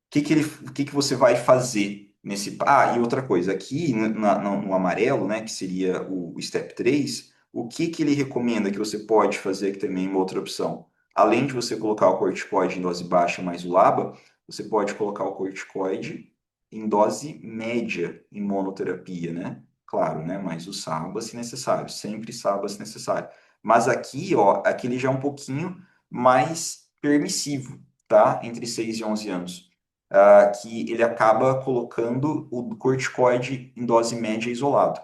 o que que você vai fazer nesse. Ah, e outra coisa, aqui no amarelo, né, que seria o step 3, o que que ele recomenda que você pode fazer aqui também, uma outra opção? Além de você colocar o corticoide em dose baixa mais o LABA, você pode colocar o corticoide em dose média em monoterapia, né? Claro, né? Mas o SABA se necessário, sempre SABA se necessário. Mas aqui, ó, aqui ele já é um pouquinho mais permissivo, tá? Entre 6 e 11 anos que ele acaba colocando o corticoide em dose média isolado,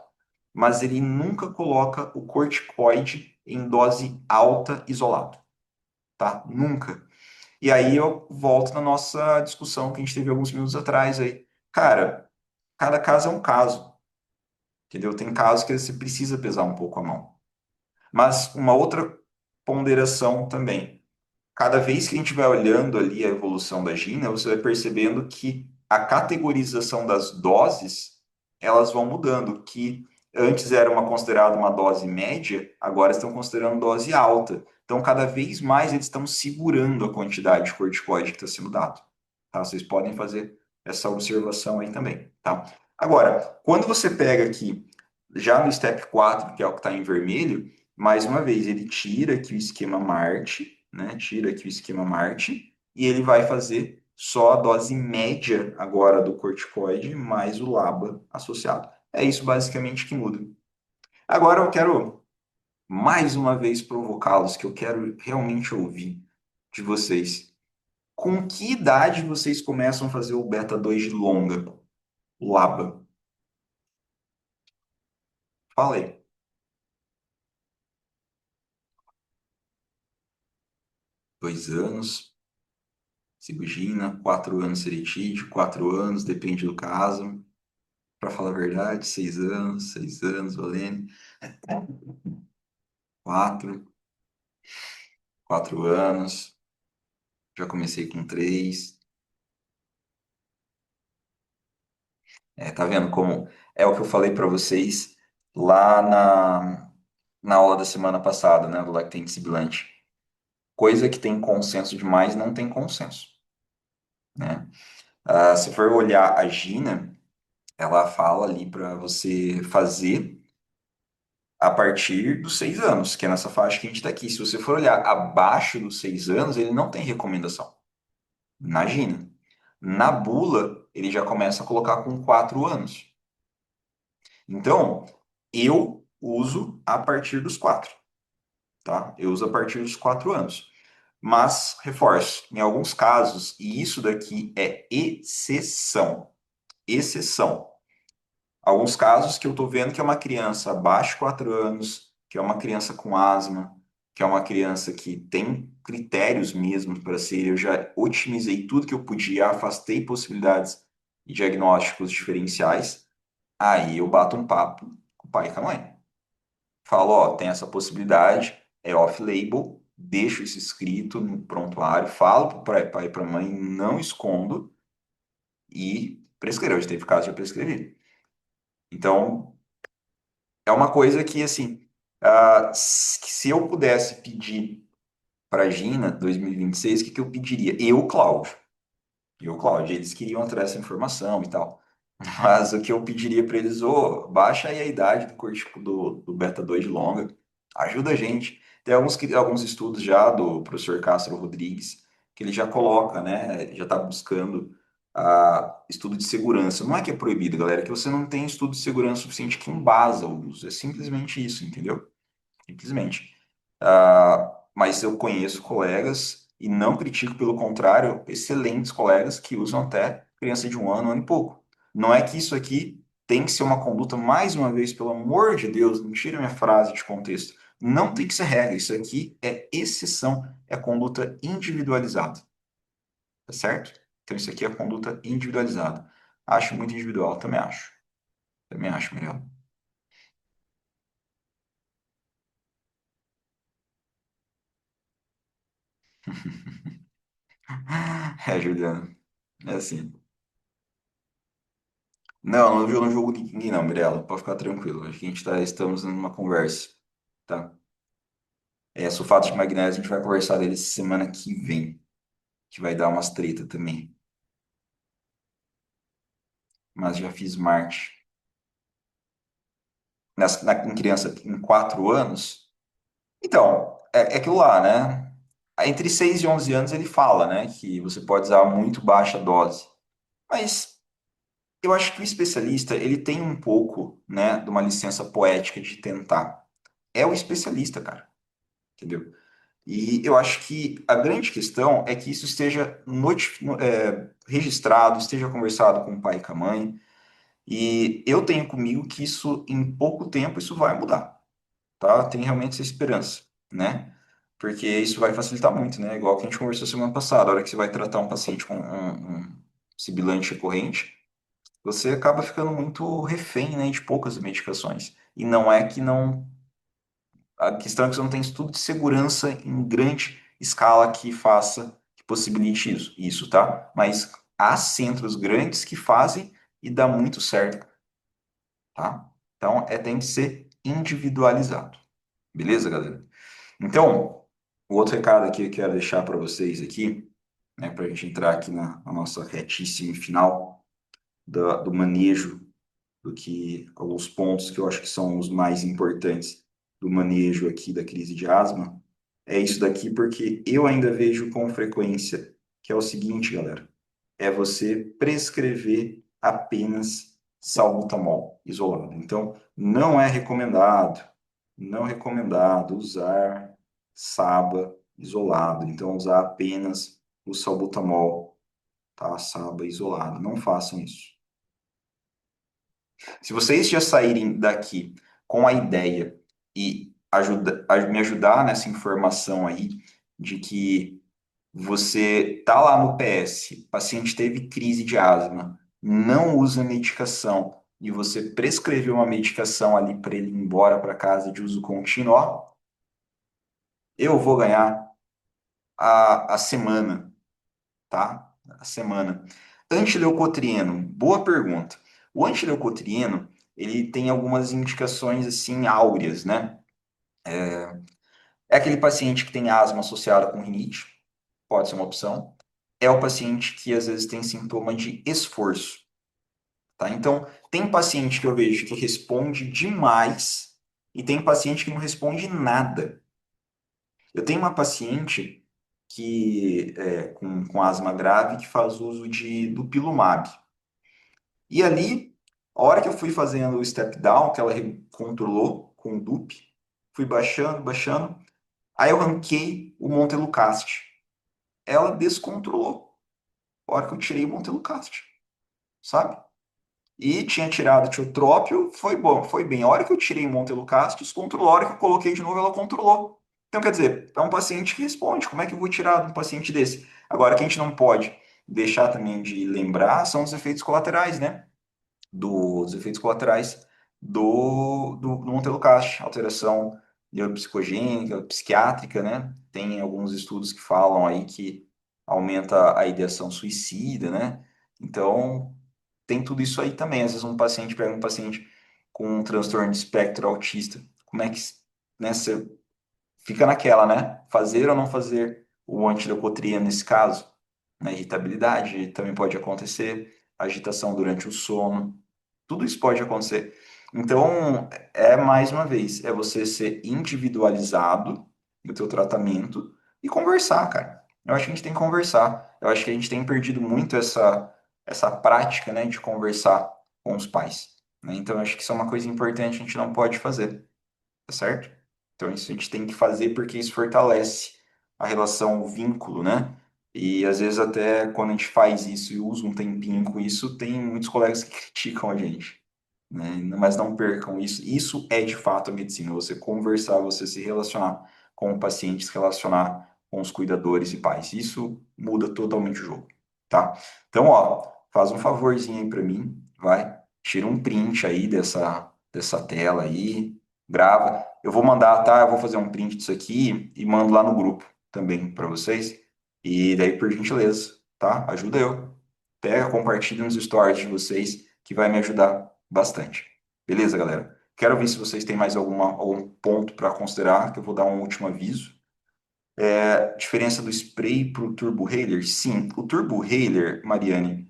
mas ele nunca coloca o corticoide em dose alta isolado, tá? Nunca. E aí eu volto na nossa discussão que a gente teve alguns minutos atrás aí. Cara, cada caso é um caso, entendeu? Tem casos que você precisa pesar um pouco a mão. Mas uma outra ponderação também. Cada vez que a gente vai olhando ali a evolução da Gina, você vai percebendo que a categorização das doses, elas vão mudando, que antes era considerada uma dose média, agora estão considerando dose alta. Então, cada vez mais eles estão segurando a quantidade de corticoide que está sendo dado. Tá? Vocês podem fazer essa observação aí também, tá? Agora, quando você pega aqui, já no step 4, que é o que está em vermelho, mais uma vez, ele tira aqui o esquema Marte, né? Tira aqui o esquema Marte, e ele vai fazer só a dose média agora do corticoide mais o LABA associado. É isso basicamente que muda. Agora eu quero mais uma vez provocá-los, que eu quero realmente ouvir de vocês. Com que idade vocês começam a fazer o beta 2 de longa, o LABA? Fala aí. 2 anos, Sigugina, 4 anos Seritídeo, 4 anos, depende do caso. Para falar a verdade, 6 anos, 6 anos, Valene. 4, 4 anos. Já comecei com 3. Tá vendo como é o que eu falei para vocês lá na aula da semana passada, né, do lactente sibilante. Coisa que tem consenso demais não tem consenso, né? Se for olhar a Gina, ela fala ali para você fazer a partir dos 6 anos, que é nessa faixa que a gente está aqui. Se você for olhar abaixo dos 6 anos, ele não tem recomendação. Imagina. Na bula, ele já começa a colocar com 4 anos. Então, eu uso a partir dos 4, tá? Eu uso a partir dos 4 anos. Mas, reforço, em alguns casos, e isso daqui é exceção, exceção. Alguns casos que eu estou vendo que é uma criança abaixo de 4 anos, que é uma criança com asma, que é uma criança que tem critérios mesmo para ser. Eu já otimizei tudo que eu podia, afastei possibilidades e diagnósticos diferenciais. Aí eu bato um papo com o pai e com a mãe. Falo, ó, tem essa possibilidade, é off-label, deixo isso escrito no prontuário, falo para o pai e para a mãe, não escondo e prescrevo. Já teve caso de eu prescrever. Então, é uma coisa que, assim, se eu pudesse pedir para a Gina 2026, o que que eu pediria? Eu, Cláudio, eles queriam atrás dessa informação e tal. Mas o que eu pediria para eles, ô, baixa aí a idade do cortico do beta 2 de longa, ajuda a gente. Tem alguns estudos já do professor Castro Rodrigues, que ele já coloca, né, já está buscando estudo de segurança. Não é que é proibido, galera, é que você não tem estudo de segurança suficiente que embasa o uso. É simplesmente isso, entendeu? Simplesmente. Mas eu conheço colegas, e não critico, pelo contrário, excelentes colegas que usam até criança de um ano e pouco. Não é que isso aqui tem que ser uma conduta, mais uma vez, pelo amor de Deus, não tira minha frase de contexto. Não tem que ser regra, isso aqui é exceção, é conduta individualizada, tá certo? Então isso aqui é conduta individualizada. Acho muito individual, também acho. Também acho, Miguel. É, Juliano, é assim. Não, eu não julgo ninguém não, Mirella. Pode ficar tranquilo. Acho que estamos numa conversa, tá? Sulfato de magnésio, a gente vai conversar dele semana que vem, que vai dar umas treta também. Mas já fiz Marte. Em criança em 4 anos. Então, é aquilo lá, né? Entre 6 e 11 anos ele fala, né, que você pode usar muito baixa dose. Mas eu acho que o especialista, ele tem um pouco, né, de uma licença poética de tentar. É o especialista, cara. Entendeu? E eu acho que a grande questão é que isso esteja registrado, esteja conversado com o pai e com a mãe. E eu tenho comigo que isso, em pouco tempo, isso vai mudar, tá? Tem realmente essa esperança, né? Porque isso vai facilitar muito, né? Igual que a gente conversou semana passada, a hora que você vai tratar um paciente com um sibilante recorrente, você acaba ficando muito refém, né, de poucas medicações. E não é que não a questão é que você não tem estudo de segurança em grande escala que faça, que possibilite isso, tá? Mas há centros grandes que fazem e dá muito certo, tá? Então, tem que ser individualizado. Beleza, galera? Então, o outro recado aqui que eu quero deixar para vocês aqui, né, para a gente entrar aqui na nossa retíssima final do manejo do que alguns pontos que eu acho que são os mais importantes do manejo aqui da crise de asma. É isso daqui, porque eu ainda vejo com frequência, que é o seguinte, galera, é você prescrever apenas salbutamol isolado. Então, não recomendado usar SABA isolado. Então, usar apenas o salbutamol, tá? SABA isolado. Não façam isso. Se vocês já saírem daqui com a ideia e me ajudar nessa informação aí de que você tá lá no PS, o paciente teve crise de asma, não usa medicação e você prescreveu uma medicação ali para ele ir embora para casa de uso contínuo, ó, eu vou ganhar a semana, tá? A semana. Antileucotrieno, boa pergunta. O antileucotrieno, ele tem algumas indicações assim áureas, né? É aquele paciente que tem asma associada com rinite, pode ser uma opção. É o paciente que às vezes tem sintoma de esforço, tá? Então, tem paciente que eu vejo que responde demais e tem paciente que não responde nada. Eu tenho uma paciente com asma grave que faz uso de dupilumab. E ali, a hora que eu fui fazendo o step down, que ela controlou com o dup, fui baixando, baixando, aí eu ranquei o montelukast. Ela descontrolou. A hora que eu tirei o montelukast, sabe? E tinha tirado o tiotrópio, foi bom, foi bem. A hora que eu tirei o montelukast, descontrolou. A hora que eu coloquei de novo, ela controlou. Então, quer dizer, é um paciente que responde. Como é que eu vou tirar de um paciente desse? Agora, o que a gente não pode deixar também de lembrar são os efeitos colaterais, né? Dos efeitos colaterais do Montelukast, alteração neuropsicogênica, psiquiátrica, né? Tem alguns estudos que falam aí que aumenta a ideação suicida, né? Então, tem tudo isso aí também. Às vezes um paciente pega um paciente com um transtorno de espectro autista, como é que, né, você fica naquela, né? Fazer ou não fazer o antileucotrieno nesse caso? Na irritabilidade também pode acontecer, agitação durante o sono, tudo isso pode acontecer. Então, mais uma vez, é você ser individualizado no teu tratamento e conversar, cara. Eu acho que a gente tem que conversar. Eu acho que a gente tem perdido muito essa prática, né, de conversar com os pais, né? Então, eu acho que isso é uma coisa importante, a gente não pode fazer, tá certo? Então, isso a gente tem que fazer porque isso fortalece a relação, o vínculo, né? E às vezes até quando a gente faz isso e usa um tempinho com isso, tem muitos colegas que criticam a gente, né? Mas não percam isso. Isso é de fato a medicina, você conversar, você se relacionar com o paciente, se relacionar com os cuidadores e pais. Isso muda totalmente o jogo, tá? Então, ó, faz um favorzinho aí para mim, vai, tira um print aí dessa tela aí, grava. Eu vou mandar, tá? Eu vou fazer um print disso aqui e mando lá no grupo também para vocês. E daí, por gentileza, tá? Ajuda eu. Pega, compartilha nos stories de vocês, que vai me ajudar bastante. Beleza, galera? Quero ver se vocês têm mais algum ponto para considerar, que eu vou dar um último aviso. Diferença do spray para o Turbo Healer? Sim, o Turbo Healer, Mariane,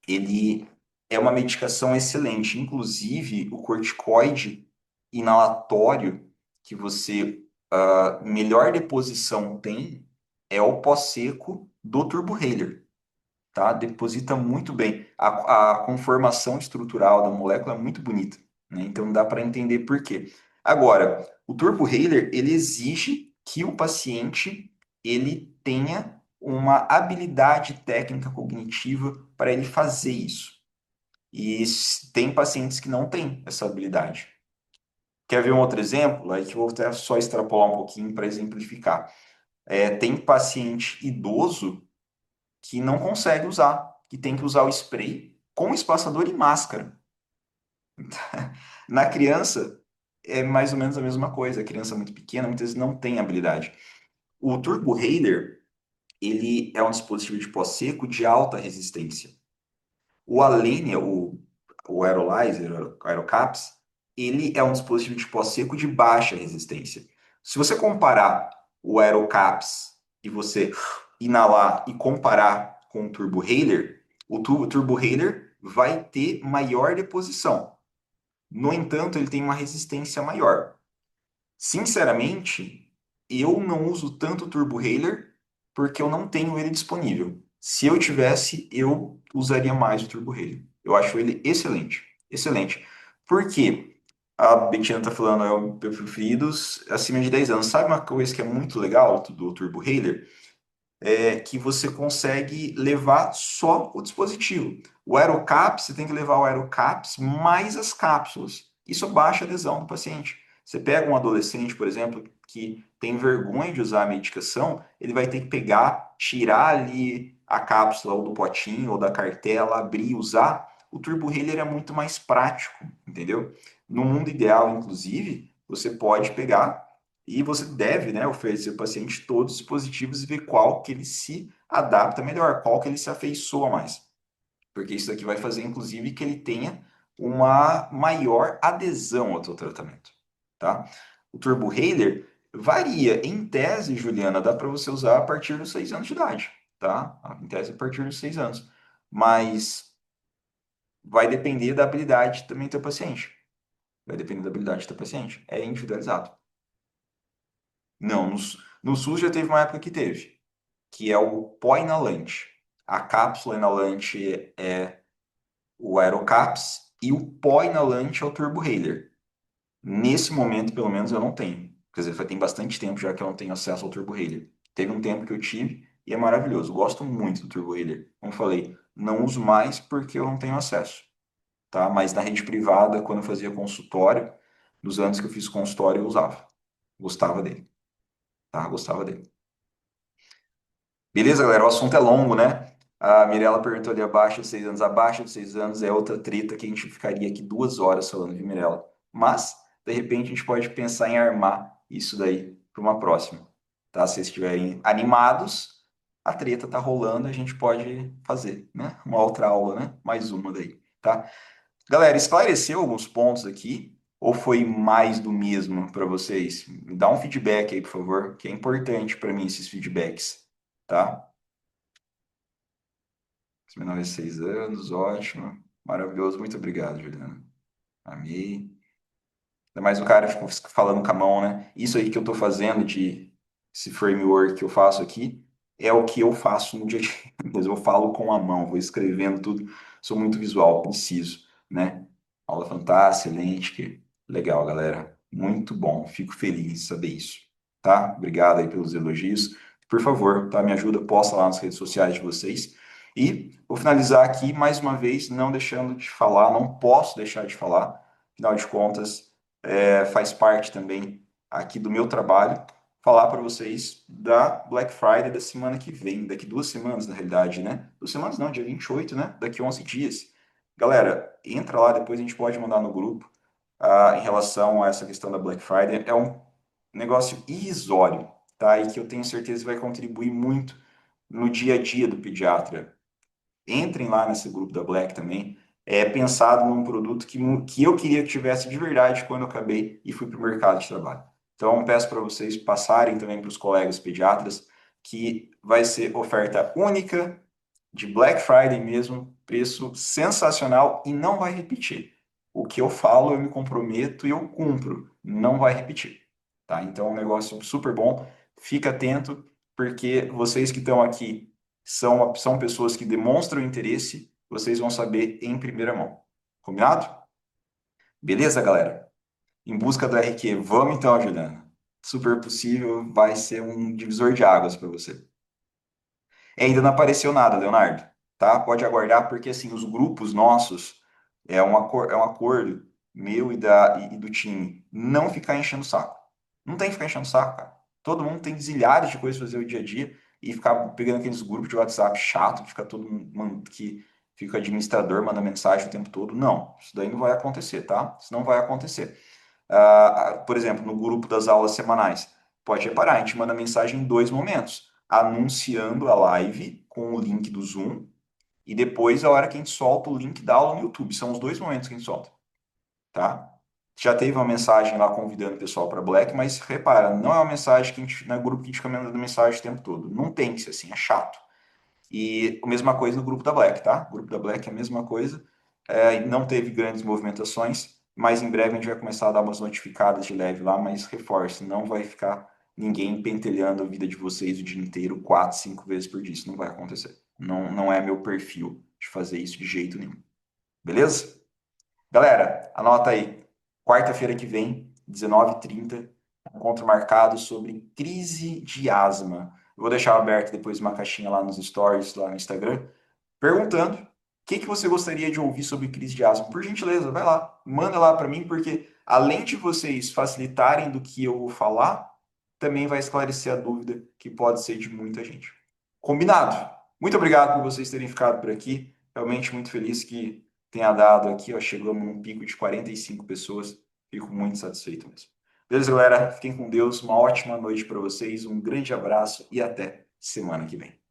ele é uma medicação excelente. Inclusive, o corticoide inalatório que você melhor deposição tem é o pós-seco do Turbo Healer, tá? Deposita muito bem. A conformação estrutural da molécula é muito bonita, né? Então dá para entender por quê. Agora, o Turbo Healer, ele exige que o paciente ele tenha uma habilidade técnica cognitiva para ele fazer isso. E tem pacientes que não têm essa habilidade. Quer ver um outro exemplo? Aí que eu vou até só extrapolar um pouquinho para exemplificar. Tem paciente idoso que não consegue usar, que tem que usar o spray com espaçador e máscara. Na criança, é mais ou menos a mesma coisa. A criança muito pequena, muitas vezes não tem habilidade. O Turbo Healer, ele é um dispositivo de pó seco de alta resistência. O Alenia, o Aerolyzer, o Aerocaps, ele é um dispositivo de pó seco de baixa resistência. Se você comparar o Aerocaps e você inalar e comparar com o Turbo Healer, o Turbo Healer vai ter maior deposição. No entanto, ele tem uma resistência maior. Sinceramente, eu não uso tanto o Turbo Railer porque eu não tenho ele disponível. Se eu tivesse, eu usaria mais o Turbo Railer. Eu acho ele excelente, excelente. Por quê? A Betina está falando, é o meu preferido acima de 10 anos. Sabe uma coisa que é muito legal do Turbo Railer? É que você consegue levar só o dispositivo. O aerocaps, você tem que levar o aerocaps mais as cápsulas. Isso baixa a adesão do paciente. Você pega um adolescente, por exemplo, que tem vergonha de usar a medicação, ele vai ter que pegar, tirar ali a cápsula ou do potinho ou da cartela, abrir e usar. O Turbo Healer é muito mais prático, entendeu? No mundo ideal, inclusive, você pode pegar e você deve, né, oferecer ao paciente todos os dispositivos e ver qual que ele se adapta melhor, qual que ele se afeiçoa mais. Porque isso aqui vai fazer, inclusive, que ele tenha uma maior adesão ao seu tratamento, tá? O Turbo Healer varia. Em tese, Juliana, dá para você usar a partir dos 6 anos de idade, tá? Em tese, a partir dos 6 anos. Mas vai depender da habilidade também do teu paciente. Vai depender da habilidade do teu paciente. É individualizado. Não, no SUS já teve uma época que teve, que é o pó inalante. A cápsula inalante é o Aerocaps e o pó inalante é o Turbo Raider. Nesse momento, pelo menos, eu não tenho. Quer dizer, tem bastante tempo já que eu não tenho acesso ao Turbo Raider. Teve um tempo que eu tive e é maravilhoso. Gosto muito do Turbo Raider. Como eu falei, não uso mais porque eu não tenho acesso, tá? Mas na rede privada, quando eu fazia consultório, nos anos que eu fiz consultório, eu usava. Gostava dele, tá? Gostava dele. Beleza, galera? O assunto é longo, né? A Mirella perguntou ali abaixo de 6 anos. Abaixo de 6 anos é outra treta que a gente ficaria aqui 2 horas falando, viu, Mirella? Mas, de repente, a gente pode pensar em armar isso daí para uma próxima. Tá? Se vocês estiverem animados, a treta tá rolando, a gente pode fazer, né? Uma outra aula, né? Mais uma daí, tá? Galera, esclareceu alguns pontos aqui? Ou foi mais do mesmo para vocês? Me dá um feedback aí, por favor, que é importante para mim esses feedbacks, tá? Os menores de 6 anos, ótimo. Maravilhoso, muito obrigado, Juliana. Amei. Ainda mais o cara ficou falando com a mão, né? Isso aí que eu tô fazendo de esse framework que eu faço aqui é o que eu faço no dia a dia. Mas eu falo com a mão, vou escrevendo tudo. Sou muito visual, preciso, né? Aula fantástica, excelente. Legal, galera. Muito bom. Fico feliz de saber isso. Tá? Obrigado aí pelos elogios. Por favor, tá? Me ajuda, posta lá nas redes sociais de vocês. E vou finalizar aqui mais uma vez, não deixando de falar, não posso deixar de falar. Afinal de contas, faz parte também aqui do meu trabalho falar para vocês da Black Friday da semana que vem, daqui 2 semanas, na realidade, né? 2 semanas não, dia 28, né? Daqui 11 dias. Galera, entra lá, depois a gente pode mandar no grupo em relação a essa questão da Black Friday. É um negócio irrisório, tá? E que eu tenho certeza vai contribuir muito no dia a dia do pediatra. Entrem lá nesse grupo da Black também. É pensado num produto que eu queria que tivesse de verdade quando eu acabei e fui para o mercado de trabalho. Então, peço para vocês passarem também para os colegas pediatras que vai ser oferta única de Black Friday mesmo, preço sensacional e não vai repetir. O que eu falo, eu me comprometo e eu cumpro, não vai repetir, tá? Então, é um negócio super bom. Fica atento, porque vocês que estão aqui são pessoas que demonstram interesse, vocês vão saber em primeira mão. Combinado? Beleza, galera? Em busca do RQ. Vamos então, Juliana. Super possível, vai ser um divisor de águas para você. Ainda não apareceu nada, Leonardo, tá? Pode aguardar, porque assim, os grupos nossos é um acordo meu e do time. Não ficar enchendo o saco. Não tem que ficar enchendo o saco, cara. Todo mundo tem zilhares de coisas pra fazer o dia a dia e ficar pegando aqueles grupos de WhatsApp chato, que fica todo mundo que fica o administrador manda mensagem o tempo todo. Não, isso daí não vai acontecer, tá? Isso não vai acontecer. Por exemplo, no grupo das aulas semanais, pode reparar, a gente manda mensagem em dois momentos, anunciando a live com o link do Zoom e depois a hora que a gente solta o link da aula no YouTube. São os dois momentos que a gente solta, tá? Já teve uma mensagem lá convidando o pessoal para Black, mas repara, não é uma mensagem que a gente, não é grupo que a gente fica mandando mensagem o tempo todo. Não tem que ser assim, é chato. E a mesma coisa no grupo da Black, tá? O grupo da Black é a mesma coisa, não teve grandes movimentações, mas em breve a gente vai começar a dar umas notificadas de leve lá, mas reforço, não vai ficar ninguém pentelhando a vida de vocês o dia inteiro, 4, 5 vezes por dia. Isso não vai acontecer. Não é meu perfil de fazer isso de jeito nenhum. Beleza? Galera, anota aí. Quarta-feira que vem, 19h30, encontro marcado sobre crise de asma. Eu vou deixar aberto depois uma caixinha lá nos stories, lá no Instagram, perguntando o que você gostaria de ouvir sobre crise de asma. Por gentileza, vai lá, manda lá para mim, porque além de vocês facilitarem do que eu vou falar, também vai esclarecer a dúvida que pode ser de muita gente. Combinado? Muito obrigado por vocês terem ficado por aqui. Realmente muito feliz que tenha dado aqui, ó, chegamos num pico de 45 pessoas. Fico muito satisfeito mesmo. Beleza, galera? Fiquem com Deus. Uma ótima noite para vocês. Um grande abraço e até semana que vem.